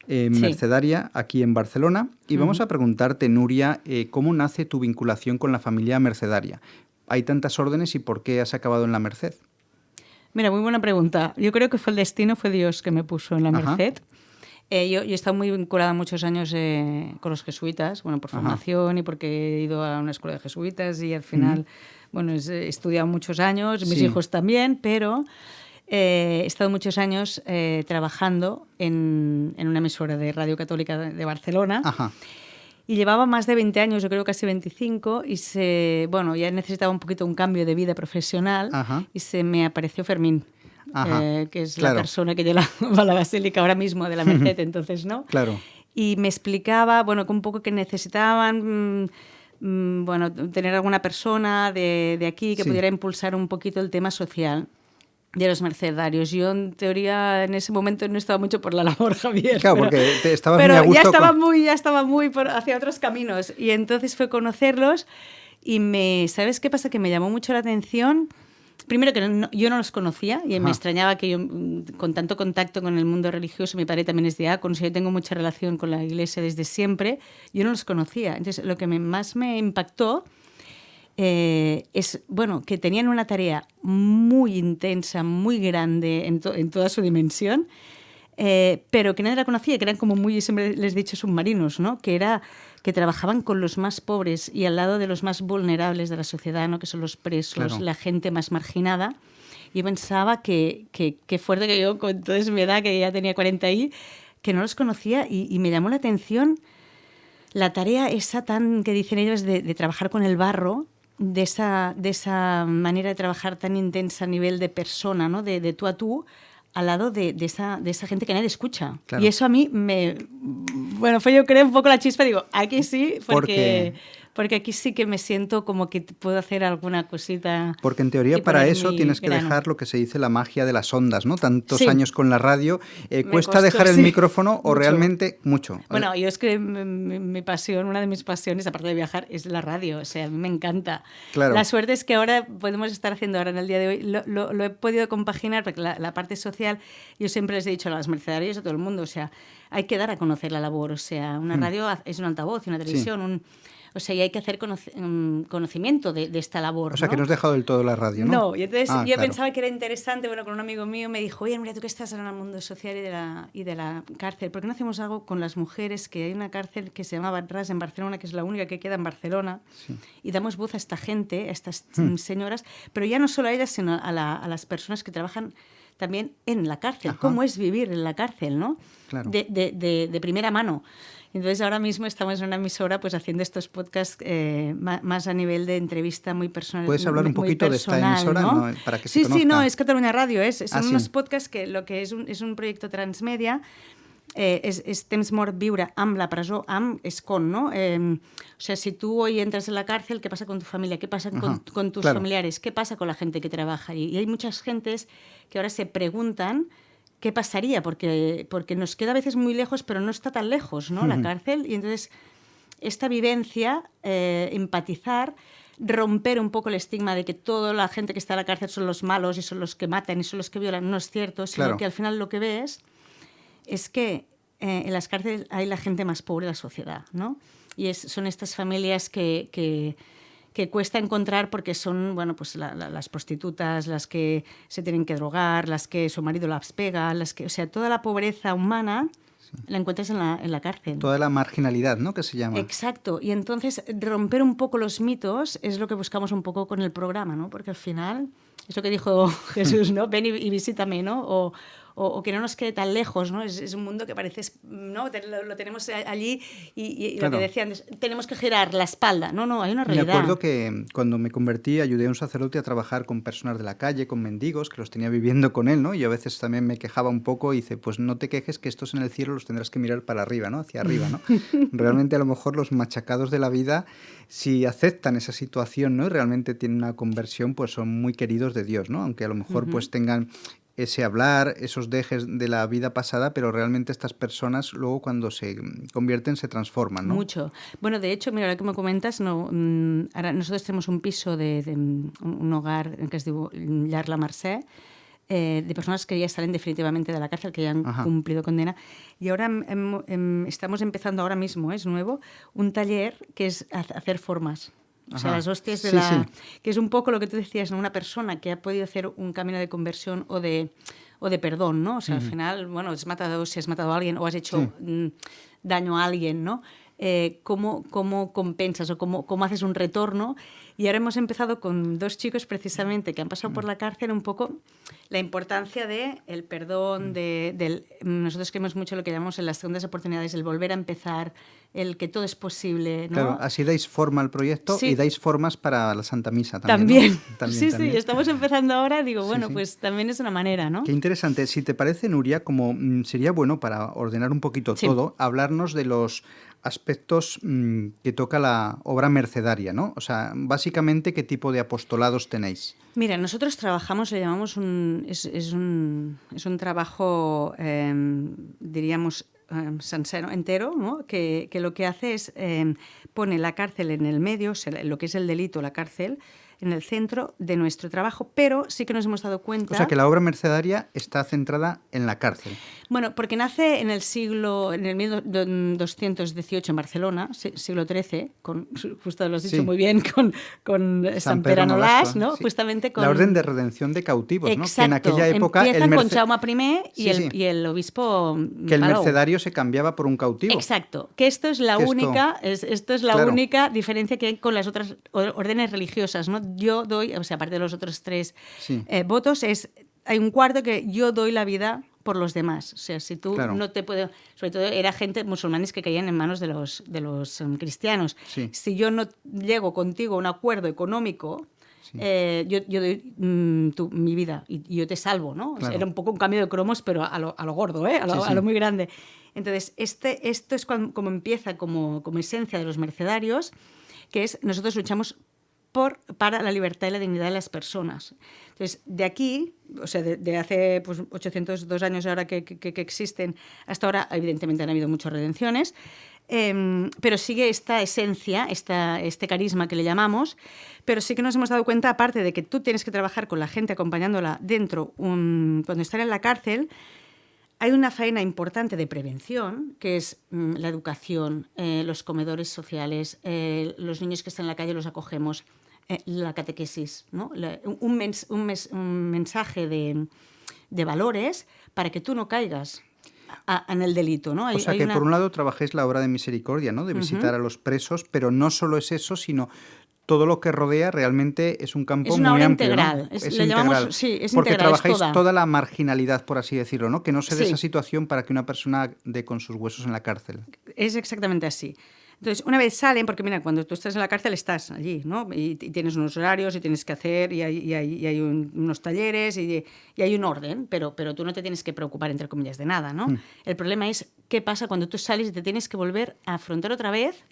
[SPEAKER 2] mercedaria aquí en Barcelona. Y vamos a preguntarte, Nuria, ¿cómo nace tu vinculación con la familia mercedaria? Hay tantas órdenes y ¿por qué has acabado en la Merced?
[SPEAKER 4] Mira, muy buena pregunta. Yo creo que fue el destino, fue Dios que me puso en la Merced. Yo he estado muy vinculada muchos años con los jesuitas, bueno, por formación y porque he ido a una escuela de jesuitas y al final, bueno, he estudiado muchos años, mis hijos también, pero he estado muchos años trabajando en una emisora de Radio Católica de Barcelona. Y llevaba más de 20 años, yo creo casi 25, y ya necesitaba un poquito un cambio de vida profesional y se me apareció Fermín. Que es la persona que lleva la basílica ahora mismo de la Merced, entonces, ¿no?
[SPEAKER 2] Claro.
[SPEAKER 4] Y me explicaba, bueno, que un poco que necesitaban, tener alguna persona de aquí que pudiera impulsar un poquito el tema social de los mercedarios. Yo, en teoría, en ese momento no estaba mucho por la labor, Javier.
[SPEAKER 2] Claro, porque estabas muy a gusto.
[SPEAKER 4] Pero ya estaba muy hacia otros caminos. Y entonces fue conocerlos y ¿sabes qué pasa? Que me llamó mucho la atención. Primero que yo no los conocía y me extrañaba que yo, con tanto contacto con el mundo religioso, mi padre también es diácono, yo tengo mucha relación con la iglesia desde siempre, yo no los conocía. Entonces, lo que más me impactó es, bueno, que tenían una tarea muy intensa, muy grande en toda su dimensión, pero que nadie la conocía, que eran como muy, siempre les he dicho, submarinos, ¿no? Que trabajaban con los más pobres y al lado de los más vulnerables de la sociedad, ¿no?, que son los presos, la gente más marginada. Yo pensaba que fuerte que yo, con toda mi edad, que ya tenía 40 que no los conocía y me llamó la atención la tarea esa que dicen ellos de trabajar con el barro, de esa manera de trabajar tan intensa a nivel de persona, ¿no?, de tú a tú, al lado de esa gente que nadie escucha. Claro. Y eso a mí fue, yo creo, un poco la chispa. Digo, aquí sí, porque aquí sí que me siento como que puedo hacer alguna cosita.
[SPEAKER 2] Porque en teoría para eso tienes que dejar lo que se dice la magia de las ondas, ¿no? Tantos años con la radio. ¿Cuesta dejar el micrófono o realmente mucho?
[SPEAKER 4] Bueno, yo es que mi pasión, una de mis pasiones, aparte de viajar, es la radio. O sea, a mí me encanta. Claro. La suerte es que ahora podemos estar haciendo, ahora en el día de hoy, lo he podido compaginar, porque la parte social, yo siempre les he dicho a las mercedarias, a todo el mundo, o sea, hay que dar a conocer la labor. O sea, una radio es un altavoz, una televisión, o sea, y hay que hacer conocimiento de esta labor.
[SPEAKER 2] O sea,
[SPEAKER 4] ¿no?
[SPEAKER 2] que no has dejado del todo la radio, ¿no?
[SPEAKER 4] No, y entonces yo pensaba que era interesante, bueno, con un amigo mío me dijo, oye, mira, tú que estás en el mundo social y de la cárcel, ¿por qué no hacemos algo con las mujeres? Que hay una cárcel que se llama Barras en Barcelona, que es la única que queda en Barcelona, y damos voz a esta gente, a estas señoras, pero ya no solo a ellas, sino a las personas que trabajan también en la cárcel. ¿Cómo es vivir en la cárcel, no?
[SPEAKER 2] Claro.
[SPEAKER 4] De primera mano. Entonces, ahora mismo estamos en una emisora pues haciendo estos podcasts más a nivel de entrevista muy personal.
[SPEAKER 2] ¿Puedes hablar un poquito personal, de esta emisora,
[SPEAKER 4] ¿no?
[SPEAKER 2] Para que se conozca?
[SPEAKER 4] Sí, no, es Catalunya Radio. Son unos podcasts que lo que es un proyecto transmedia. És temps mort viure amb la presó, és con, ¿no? O sea, si tú hoy entras en la cárcel, ¿qué pasa con tu familia? ¿Qué pasa con tus familiares? ¿Qué pasa con la gente que trabaja allí? Y hay muchas gentes que ahora se preguntan qué pasaría, porque nos queda a veces muy lejos, pero no está tan lejos, ¿no? La cárcel. Y entonces, esta vivencia, empatizar, romper un poco el estigma de que toda la gente que está en la cárcel son los malos y son los que matan y son los que violan, no es cierto, sino que al final lo que ves es que en las cárceles hay la gente más pobre de la sociedad, ¿no? Y son estas familias que cuesta encontrar porque son, bueno, pues las prostitutas, las que se tienen que drogar, las que su marido las pega, o sea, toda la pobreza humana la encuentras en la cárcel.
[SPEAKER 2] Toda la marginalidad, ¿no?, que se llama.
[SPEAKER 4] Exacto. Y entonces romper un poco los mitos es lo que buscamos un poco con el programa, ¿no? Porque al final, es lo que dijo Jesús, ¿no? Ven y visítame, ¿no? o que no nos quede tan lejos, ¿no? Es un mundo que parece, ¿no? Lo tenemos allí y
[SPEAKER 2] Claro.
[SPEAKER 4] lo que decían, tenemos que girar la espalda. No, hay una
[SPEAKER 2] Me
[SPEAKER 4] realidad.
[SPEAKER 2] acuerdo que cuando me convertí ayudé a un sacerdote a trabajar con personas de la calle, con mendigos, que los tenía viviendo con él, ¿no? Y yo a veces también me quejaba un poco y dice, pues no te quejes que estos en el cielo los tendrás que mirar para arriba, ¿no? Hacia arriba, ¿no? Realmente a lo mejor los machacados de la vida, si aceptan esa situación, ¿no? Y realmente tienen una conversión, pues son muy queridos de Dios, ¿no? Aunque a lo mejor pues tengan ese hablar, esos dejes de la vida pasada, pero realmente estas personas luego cuando se convierten se transforman, ¿no?
[SPEAKER 4] Mucho. Bueno, de hecho, mira, ahora que me comentas, ahora nosotros tenemos un piso un hogar que es Llar La Mercè, de personas que ya salen definitivamente de la cárcel, que ya han
[SPEAKER 2] Ajá.
[SPEAKER 4] cumplido condena. Y ahora estamos empezando ahora mismo, es nuevo, un taller que es hacer formas. O sea,
[SPEAKER 2] Ajá.
[SPEAKER 4] las hostias de
[SPEAKER 2] Sí,
[SPEAKER 4] la...
[SPEAKER 2] sí.
[SPEAKER 4] Que es un poco lo que tú decías, ¿no? Una persona que ha podido hacer un camino de conversión o de perdón, ¿no? O sea, al final, bueno, si has matado a alguien o has hecho daño a alguien, ¿no? ¿Cómo compensas o cómo haces un retorno? Y ahora hemos empezado con 2 chicos precisamente que han pasado por la cárcel un poco la importancia del perdón, nosotros creemos mucho lo que llamamos en las segundas oportunidades, el volver a empezar, el que todo es posible, ¿no?
[SPEAKER 2] Claro, así dais forma al proyecto
[SPEAKER 4] Sí.
[SPEAKER 2] y dais formas para la Santa Misa también, ¿no?
[SPEAKER 4] También. Sí, estamos empezando ahora, digo,
[SPEAKER 2] Sí,
[SPEAKER 4] bueno,
[SPEAKER 2] sí.
[SPEAKER 4] pues también es una manera, ¿no?
[SPEAKER 2] Qué interesante. Si te parece, Nuria, como sería bueno para ordenar un poquito
[SPEAKER 4] Sí.
[SPEAKER 2] todo, hablarnos de los aspectos que toca la obra mercedaria, ¿no? O sea, básicamente, ¿qué tipo de apostolados tenéis?
[SPEAKER 4] Mira, nosotros trabajamos, le llamamos es un trabajo, diríamos, sansero, entero, ¿no? Que lo que hace es pone la cárcel en el medio, o sea, lo que es el delito, la cárcel, en el centro de nuestro trabajo, pero sí que nos hemos dado cuenta...
[SPEAKER 2] O sea, que la obra mercedaria está centrada en la cárcel.
[SPEAKER 4] Bueno, porque nace en el 1218 en Barcelona, siglo XIII, justo lo has dicho
[SPEAKER 2] Sí.
[SPEAKER 4] muy bien, con San Pere Nolasc, ¿no?
[SPEAKER 2] Sí.
[SPEAKER 4] Justamente con...
[SPEAKER 2] La orden de redención de cautivos, ¿no? Que en
[SPEAKER 4] Exacto.
[SPEAKER 2] aquella época
[SPEAKER 4] Empieza con Jaume I y,
[SPEAKER 2] Sí, sí.
[SPEAKER 4] y el obispo
[SPEAKER 2] Que el
[SPEAKER 4] Palou.
[SPEAKER 2] mercedario se cambiaba por un cautivo.
[SPEAKER 4] Exacto, que esto es la
[SPEAKER 2] Que esto-
[SPEAKER 4] única, esto es la
[SPEAKER 2] Claro.
[SPEAKER 4] única diferencia que hay con las otras órdenes religiosas, ¿no? Yo doy, o sea, aparte de los otros 3
[SPEAKER 2] Sí.
[SPEAKER 4] votos, hay un cuarto que yo doy la vida por los demás. O sea, si tú
[SPEAKER 2] Claro.
[SPEAKER 4] no te puedes... Sobre todo era gente musulmanes que caían en manos de los cristianos.
[SPEAKER 2] Sí.
[SPEAKER 4] Si yo no llego contigo a un acuerdo económico,
[SPEAKER 2] Sí.
[SPEAKER 4] yo doy mi vida y yo te salvo, ¿no? O sea,
[SPEAKER 2] Claro.
[SPEAKER 4] era un poco un cambio de cromos, pero a lo gordo, ¿eh?
[SPEAKER 2] Sí, sí.
[SPEAKER 4] A lo muy grande. Entonces, esto es como empieza como esencia de los mercedarios, que es nosotros luchamos para la libertad y la dignidad de las personas. Entonces, de aquí, o sea, de hace pues, 802 años ahora que existen, hasta ahora evidentemente han habido muchas redenciones, pero sigue esta esencia, este carisma que le llamamos, pero sí que nos hemos dado cuenta, aparte de que tú tienes que trabajar con la gente acompañándola dentro, cuando están en la cárcel, hay una faena importante de prevención, que es la educación, los comedores sociales, los niños que están en la calle los acogemos, la catequesis, ¿no? Un mensaje de valores para que tú no caigas en el delito, ¿no?
[SPEAKER 2] O sea que por un lado trabajéis la obra de misericordia, ¿no? De visitar a los presos, pero no solo es eso, sino todo lo que rodea realmente es un campo
[SPEAKER 4] es una
[SPEAKER 2] muy
[SPEAKER 4] obra
[SPEAKER 2] amplio,
[SPEAKER 4] integral.
[SPEAKER 2] ¿no?
[SPEAKER 4] Es
[SPEAKER 2] integral.
[SPEAKER 4] llamamos, sí, es
[SPEAKER 2] porque
[SPEAKER 4] integral,
[SPEAKER 2] trabajáis
[SPEAKER 4] es
[SPEAKER 2] toda la marginalidad, por así decirlo, ¿no? Que no se dé
[SPEAKER 4] Sí.
[SPEAKER 2] esa situación para que una persona dé con sus huesos en la cárcel.
[SPEAKER 4] Es exactamente así. Entonces, una vez salen, porque mira, cuando tú estás en la cárcel estás allí, ¿no? Y tienes unos horarios y tienes que hacer, y hay unos talleres y hay un orden, pero tú no te tienes que preocupar, entre comillas, de nada, ¿no? El problema es qué pasa cuando tú sales y te tienes que volver a afrontar otra vez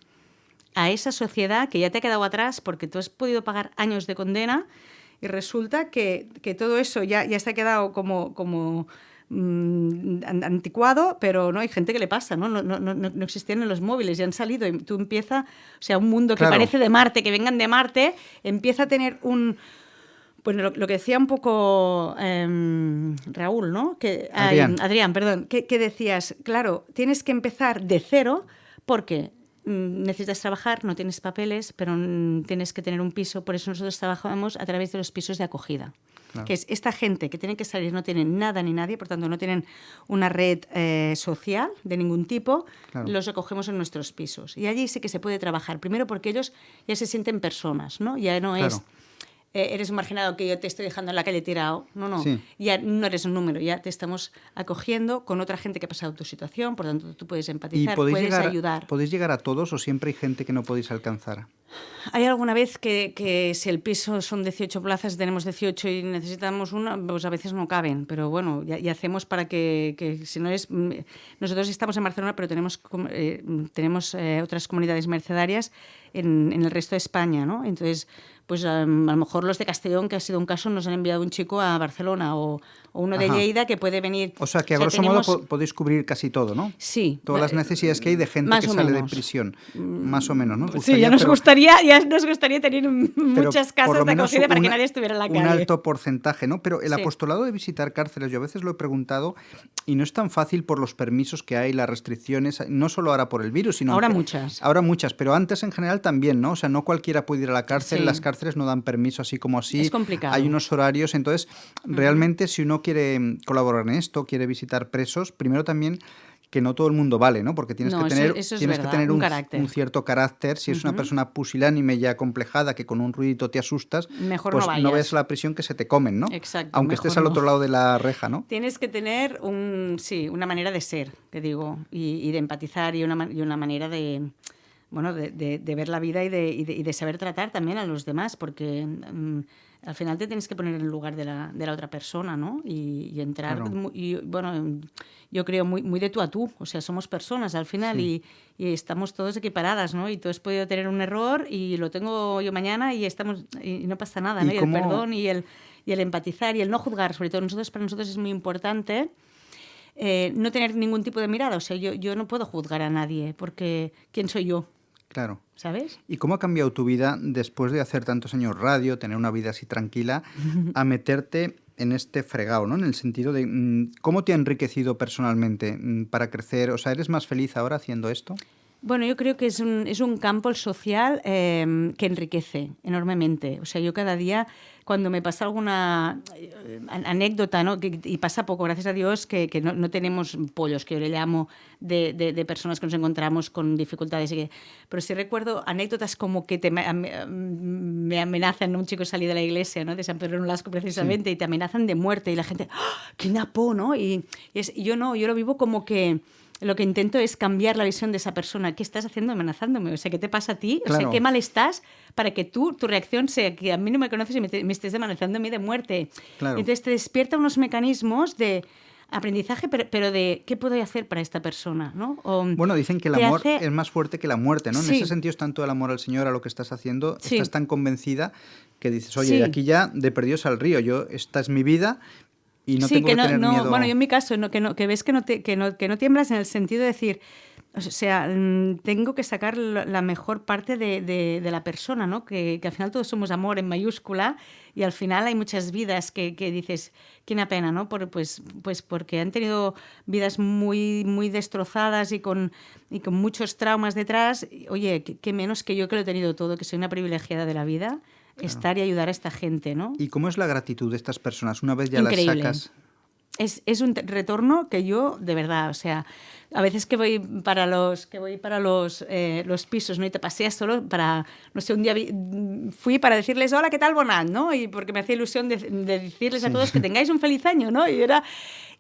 [SPEAKER 4] a esa sociedad que ya te ha quedado atrás porque tú has podido pagar años de condena y resulta que todo eso ya se ha quedado como anticuado, pero no hay gente que le pasa, ¿no? No existían en los móviles, ya han salido y tú empiezas, o sea, un mundo que
[SPEAKER 2] Claro.
[SPEAKER 4] parece de Marte, que vengan de Marte, empieza a tener pues lo que decía un poco Raúl, ¿no? Adrián, perdón, que decías, claro, tienes que empezar de cero porque necesitas trabajar, no tienes papeles, pero tienes que tener un piso, por eso nosotros trabajamos a través de los pisos de acogida.
[SPEAKER 2] Claro.
[SPEAKER 4] Que es esta gente que tiene que salir, no tienen nada ni nadie, por tanto no tienen una red social de ningún tipo,
[SPEAKER 2] Claro.
[SPEAKER 4] los recogemos en nuestros pisos. Y allí sí que se puede trabajar, primero porque ellos ya se sienten personas, ¿no? Ya no
[SPEAKER 2] Claro.
[SPEAKER 4] es eres un marginado que yo te estoy dejando en la calle tirado. No.
[SPEAKER 2] Sí.
[SPEAKER 4] Ya no eres un número, ya te estamos acogiendo con otra gente que ha pasado tu situación, por tanto tú puedes
[SPEAKER 2] ¿Y
[SPEAKER 4] empatizar, puedes ayudar.
[SPEAKER 2] podéis llegar a todos o siempre hay gente que no podéis alcanzar?
[SPEAKER 4] Hay alguna vez que si el piso son 18 plazas, tenemos 18 y necesitamos una, pues a veces no caben, pero bueno, ya hacemos para que si no es... Nosotros estamos en Barcelona, pero tenemos otras comunidades mercedarias en el resto de España, ¿no? Entonces, pues a lo mejor los de Castellón, que ha sido un caso, nos han enviado un chico a Barcelona o uno de
[SPEAKER 2] Ajá.
[SPEAKER 4] Lleida que puede venir...
[SPEAKER 2] O sea, que a grosso
[SPEAKER 4] tenemos-
[SPEAKER 2] modo podéis cubrir casi todo, ¿no?
[SPEAKER 4] Sí.
[SPEAKER 2] Todas las necesidades que hay de gente
[SPEAKER 4] más
[SPEAKER 2] que
[SPEAKER 4] o
[SPEAKER 2] sale de
[SPEAKER 4] menos.
[SPEAKER 2] prisión. Más o menos, ¿no? Os
[SPEAKER 4] Sí,
[SPEAKER 2] gustaría,
[SPEAKER 4] ya nos
[SPEAKER 2] pero-
[SPEAKER 4] gustaría tener
[SPEAKER 2] pero
[SPEAKER 4] muchas
[SPEAKER 2] por
[SPEAKER 4] casas
[SPEAKER 2] lo
[SPEAKER 4] de
[SPEAKER 2] menos
[SPEAKER 4] acogida para que
[SPEAKER 2] una-
[SPEAKER 4] nadie estuviera en la
[SPEAKER 2] un
[SPEAKER 4] calle.
[SPEAKER 2] alto porcentaje, ¿no? Pero el
[SPEAKER 4] Sí.
[SPEAKER 2] apostolado de visitar cárceles, yo a veces lo he preguntado, y no es tan fácil por los permisos que hay, las restricciones, no solo ahora por el virus, sino...
[SPEAKER 4] Ahora muchas.
[SPEAKER 2] Ahora muchas, pero antes en general también, ¿no? O sea, no cualquiera puede ir a la cárcel,
[SPEAKER 4] Sí.
[SPEAKER 2] las cárceles no dan permiso así como así.
[SPEAKER 4] Es complicado.
[SPEAKER 2] Hay unos horarios, entonces, realmente si uno quiere colaborar en esto, quiere visitar presos, primero también que no todo el mundo vale, ¿no? Porque tienes
[SPEAKER 4] No,
[SPEAKER 2] que
[SPEAKER 4] eso-
[SPEAKER 2] tener,
[SPEAKER 4] eso es
[SPEAKER 2] tienes que
[SPEAKER 4] verdad,
[SPEAKER 2] tener
[SPEAKER 4] un
[SPEAKER 2] un
[SPEAKER 4] carácter.
[SPEAKER 2] cierto carácter. Si es una persona pusilánime ya complejada, que con un ruidito te asustas,
[SPEAKER 4] Mejor
[SPEAKER 2] pues
[SPEAKER 4] no vayas.
[SPEAKER 2] vayas a la prisión que se te comen, ¿no?
[SPEAKER 4] Exacto,
[SPEAKER 2] Aunque
[SPEAKER 4] mejor
[SPEAKER 2] estés al
[SPEAKER 4] no.
[SPEAKER 2] otro lado de la reja, ¿no?
[SPEAKER 4] Tienes que tener una manera de ser, te digo, y de empatizar y una manera de, bueno, de ver la vida y de saber tratar también a los demás, porque al final te tienes que poner en el lugar de la otra persona, ¿no? Y entrar,
[SPEAKER 2] Claro.
[SPEAKER 4] bueno, yo creo muy de tú a tú, o sea, somos personas al final y estamos todos equiparadas, ¿no? Y tú has podido tener un error y lo tengo yo mañana y no pasa nada, ¿no?
[SPEAKER 2] ¿Y
[SPEAKER 4] Y
[SPEAKER 2] cómo-
[SPEAKER 4] el perdón y el empatizar y el no juzgar, sobre todo para nosotros es muy importante no tener ningún tipo de mirada, o sea, yo no puedo juzgar a nadie porque ¿quién soy yo?
[SPEAKER 2] Claro.
[SPEAKER 4] ¿Sabes?
[SPEAKER 2] ¿Y cómo ha cambiado tu vida después de hacer tantos años radio, tener una vida así tranquila, a meterte en este fregado, ¿no? En el sentido de cómo te ha enriquecido personalmente para crecer. O sea, ¿eres más feliz ahora haciendo esto?
[SPEAKER 4] Bueno, yo creo que es un campo el social que enriquece enormemente. O sea, yo cada día, cuando me pasa alguna anécdota, ¿no? Y pasa poco, gracias a Dios, que no tenemos pollos, que yo le llamo, de personas que nos encontramos con dificultades. Pero sí recuerdo anécdotas como que me amenazan, ¿no? Un chico salí de la iglesia, ¿no? De San Pedro Nolasco precisamente, y te amenazan de muerte. Y la gente, ¡ah! ¡Qué napo!, ¿no? Y yo no, yo lo vivo como que... Lo que intento es cambiar la visión de esa persona. ¿Qué estás haciendo amenazándome? O sea, ¿qué te pasa a ti?
[SPEAKER 2] Claro.
[SPEAKER 4] O sea, ¿qué mal estás para que tu reacción sea que a mí no me conoces y me estés amenazando a mí de muerte?
[SPEAKER 2] Claro.
[SPEAKER 4] Entonces te despierta unos mecanismos de aprendizaje, pero de qué puedo hacer para esta persona, ¿no?
[SPEAKER 2] Bueno, dicen que el
[SPEAKER 4] te
[SPEAKER 2] amor
[SPEAKER 4] hace-
[SPEAKER 2] es más fuerte que la muerte, ¿no? En
[SPEAKER 4] Sí.
[SPEAKER 2] ese sentido es tanto el amor al Señor, a lo que estás haciendo,
[SPEAKER 4] Sí.
[SPEAKER 2] estás tan convencida que dices, oye,
[SPEAKER 4] Sí.
[SPEAKER 2] aquí ya de perdidos al río, esta es mi vida y no
[SPEAKER 4] sí,
[SPEAKER 2] tengo que
[SPEAKER 4] no,
[SPEAKER 2] tener
[SPEAKER 4] no,
[SPEAKER 2] miedo.
[SPEAKER 4] bueno, yo en mi caso, que ves que no tiemblas en el sentido de decir, o sea, tengo que sacar la mejor parte de la persona, ¿no? Que al final todos somos amor en mayúscula y al final hay muchas vidas que dices, qué una pena, ¿no? Pues porque han tenido vidas muy, muy destrozadas y con muchos traumas detrás. Oye, qué menos que yo que lo he tenido todo, que soy una privilegiada de la vida, estar y ayudar a esta gente, ¿no?
[SPEAKER 2] ¿Y cómo es la gratitud de estas personas una vez ya
[SPEAKER 4] Increíble.
[SPEAKER 2] las sacas?
[SPEAKER 4] Es un retorno que yo, de verdad, o sea, a veces que voy para los pisos, ¿no? Y te paseas solo para, no sé, un día fui para decirles, hola, ¿qué tal, Bonat?, ¿no? Y porque me hacía ilusión de decirles a todos que tengáis un feliz año, ¿no?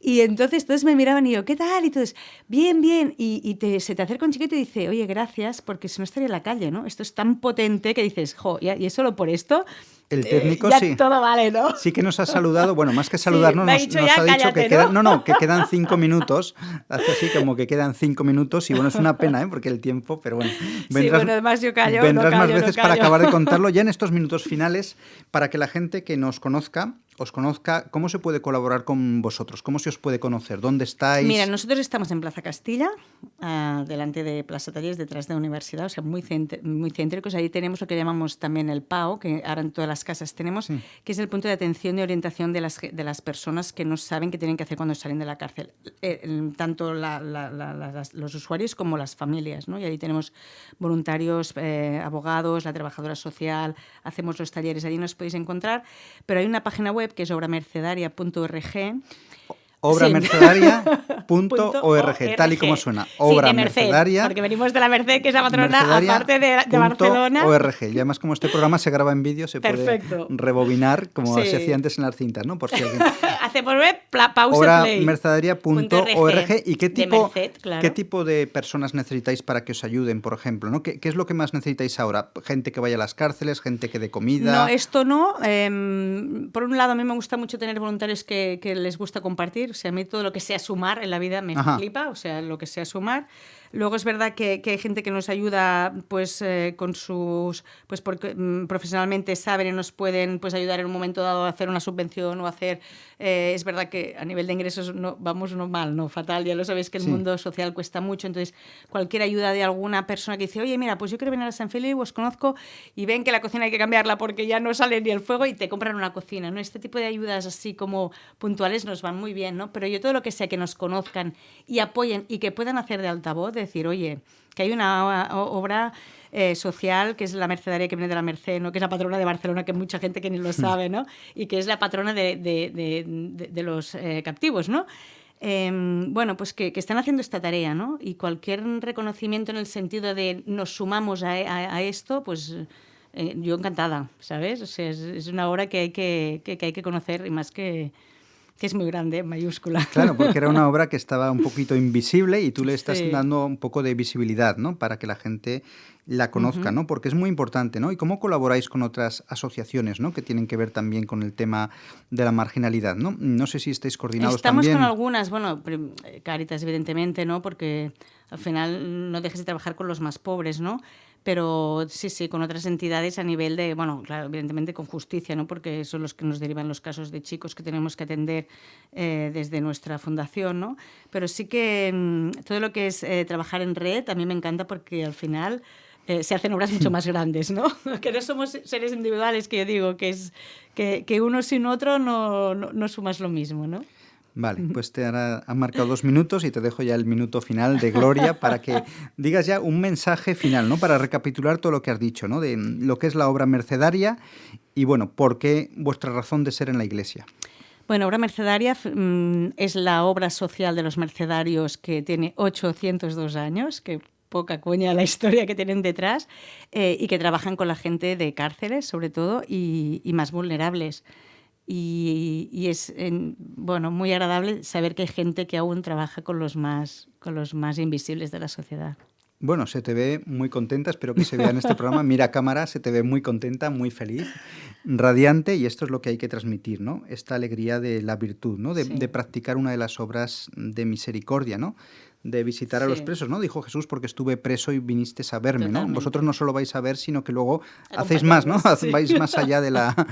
[SPEAKER 4] Y entonces todos me miraban y yo, ¿qué tal? Y todos, bien, bien. Y se te acerca un chiquito y te dice, oye, gracias, porque si no estaría en la calle, ¿no? Esto es tan potente que dices, jo, y es solo por esto.
[SPEAKER 2] El técnico
[SPEAKER 4] ya
[SPEAKER 2] sí.
[SPEAKER 4] todo vale, ¿no?
[SPEAKER 2] Sí que nos ha saludado, bueno, más que saludarnos,
[SPEAKER 4] me ha
[SPEAKER 2] nos
[SPEAKER 4] dicho,
[SPEAKER 2] ha
[SPEAKER 4] ya,
[SPEAKER 2] dicho
[SPEAKER 4] cállate,
[SPEAKER 2] que quedan,
[SPEAKER 4] ¿no?
[SPEAKER 2] que quedan 5 minutos. Hace así como que quedan 5 minutos y bueno, es una pena, ¿eh? Porque el tiempo, pero bueno.
[SPEAKER 4] Sí, bueno, además yo callo,
[SPEAKER 2] vendrás
[SPEAKER 4] no
[SPEAKER 2] más
[SPEAKER 4] callo,
[SPEAKER 2] veces
[SPEAKER 4] no
[SPEAKER 2] para
[SPEAKER 4] callo.
[SPEAKER 2] acabar de contarlo ya en estos minutos finales, para que la gente que nos conozca, os conozca, ¿cómo se puede colaborar con vosotros? ¿Cómo se os puede conocer? ¿Dónde estáis?
[SPEAKER 4] Mira, nosotros estamos en Plaza Castilla, delante de Plaza Talleres, detrás de la universidad, o sea, muy céntricos. Ahí tenemos lo que llamamos también el PAO, que ahora en todas las casas tenemos, que es el punto de atención y orientación de las personas que no saben qué tienen que hacer cuando salen de la cárcel. Tanto los usuarios como las familias, ¿no? Y ahí tenemos voluntarios, abogados, la trabajadora social, hacemos los talleres, allí nos podéis encontrar. Pero hay una página web que es obramercedaria.org.
[SPEAKER 2] obramercedaria.org, tal y como suena. Obra
[SPEAKER 4] de Merced,
[SPEAKER 2] Mercedaria.
[SPEAKER 4] porque venimos de la Merced, que es la patrona, aparte de Barcelona.
[SPEAKER 2] .org. Y además, como este programa se graba en vídeo, se
[SPEAKER 4] Perfecto.
[SPEAKER 2] puede rebobinar, como
[SPEAKER 4] Sí.
[SPEAKER 2] se hacía antes en las cintas, ¿no? Por si alguien...
[SPEAKER 4] Hacemos pausa play.
[SPEAKER 2] Obramercedaria.org. ¿Y qué
[SPEAKER 4] De
[SPEAKER 2] tipo,
[SPEAKER 4] Merced, claro.
[SPEAKER 2] qué tipo de personas necesitáis para que os ayuden, por ejemplo, ¿no? ¿Qué es lo que más necesitáis ahora? ¿Gente que vaya a las cárceles? ¿Gente que dé comida?
[SPEAKER 4] No, esto no. Por un lado, a mí me gusta mucho tener voluntarios que les gusta compartir. O sea, a mí todo lo que sea sumar en la vida me
[SPEAKER 2] Ajá.
[SPEAKER 4] flipa, o sea, lo que sea sumar. Luego es verdad que hay gente que nos ayuda pues con sus pues porque profesionalmente saben y nos pueden pues ayudar en un momento dado a hacer una subvención o hacer es verdad que a nivel de ingresos no vamos no mal, no fatal, ya lo sabéis que el
[SPEAKER 2] Sí.
[SPEAKER 4] mundo social cuesta mucho, entonces cualquier ayuda de alguna persona que dice, oye, mira, pues yo quiero venir a San Feliu, os conozco y ven que la cocina hay que cambiarla porque ya no sale ni el fuego y te compran una cocina, ¿no? Este tipo de ayudas así como puntuales nos van muy bien, ¿no? Pero yo todo lo que sea que nos conozcan y apoyen y que puedan hacer de altavoz, decir, oye, que hay una obra social que es la Mercedaria, que viene de la Merced, ¿no? Que es la patrona de Barcelona, que mucha gente que ni lo sabe, ¿no? Y que es la patrona de los captivos, ¿no? Bueno, pues que están haciendo esta tarea, ¿no? Y cualquier reconocimiento en el sentido de nos sumamos a esto, pues yo encantada, ¿sabes? O sea, es una obra que hay que conocer y más que es muy grande, en mayúscula.
[SPEAKER 2] Claro, porque era una obra que estaba un poquito invisible y tú le estás
[SPEAKER 4] Sí.
[SPEAKER 2] dando un poco de visibilidad, ¿no? Para que la gente la conozca, ¿no? Porque es muy importante, ¿no? ¿Y cómo colaboráis con otras asociaciones, ¿no? Que tienen que ver también con el tema de la marginalidad, ¿no? No sé si estáis coordinados
[SPEAKER 4] Estamos
[SPEAKER 2] también.
[SPEAKER 4] con algunas, bueno, Cáritas evidentemente, ¿no? Porque al final no dejes de trabajar con los más pobres, ¿no? Pero sí, con otras entidades a nivel de, bueno, claro, evidentemente con justicia, ¿no? Porque son los que nos derivan los casos de chicos que tenemos que atender desde nuestra fundación, ¿no? Pero sí que todo lo que es trabajar en red a mí me encanta porque al final se hacen obras mucho más grandes, ¿no? Que no somos seres individuales, que yo digo, que es que uno sin otro no sumas lo mismo, ¿no?
[SPEAKER 2] Vale, pues han marcado 2 minutos y te dejo ya el minuto final de Gloria para que digas ya un mensaje final, ¿no? Para recapitular todo lo que has dicho, ¿no? De lo que es la obra mercedaria y, bueno, por qué vuestra razón de ser en la Iglesia.
[SPEAKER 4] Bueno, Obra Mercedaria es la obra social de los mercedarios que tiene 802 años, que poca coña la historia que tienen detrás, y que trabajan con la gente de cárceles, sobre todo, y más vulnerables. Y es bueno, muy agradable saber que hay gente que aún trabaja con los más invisibles de la sociedad.
[SPEAKER 2] Bueno, se te ve muy contenta, espero que se vea en este programa. Mira a cámara, se te ve muy contenta, muy feliz, radiante, y esto es lo que hay que transmitir, ¿no? Esta alegría de la virtud, ¿no? De practicar una de las obras de misericordia, ¿no? De visitar a los presos, ¿no? Dijo Jesús, porque estuve preso y viniste a verme, ¿no?
[SPEAKER 4] Totalmente.
[SPEAKER 2] Vosotros no solo vais a ver, sino que luego hacéis más, ¿no?
[SPEAKER 4] Sí.
[SPEAKER 2] Vais más allá de la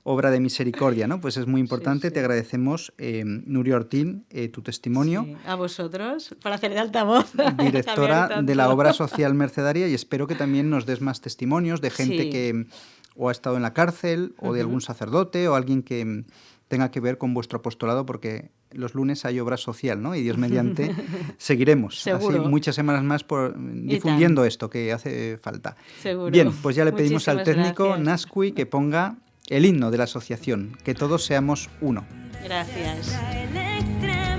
[SPEAKER 2] obra de misericordia, ¿no? Pues es muy importante.
[SPEAKER 4] Sí, sí.
[SPEAKER 2] Te agradecemos, Nuria Ortín, tu testimonio.
[SPEAKER 4] Sí, a vosotros, para hacer de altavoz.
[SPEAKER 2] Directora
[SPEAKER 4] Javier,
[SPEAKER 2] de la
[SPEAKER 4] tanto.
[SPEAKER 2] obra social mercedaria, y espero que también nos des más testimonios de gente
[SPEAKER 4] Sí.
[SPEAKER 2] que o ha estado en la cárcel o de algún sacerdote o alguien que tenga que ver con vuestro apostolado, porque los lunes hay obra social, ¿no? Y Dios mediante seguiremos
[SPEAKER 4] Seguro.
[SPEAKER 2] así muchas semanas más difundiendo esto que hace falta.
[SPEAKER 4] Seguro.
[SPEAKER 2] Bien, pues ya le pedimos al
[SPEAKER 4] Muchísimas
[SPEAKER 2] técnico
[SPEAKER 4] gracias.
[SPEAKER 2] Nascui que ponga el himno de la asociación, que todos seamos uno.
[SPEAKER 4] Gracias.
[SPEAKER 6] El extremo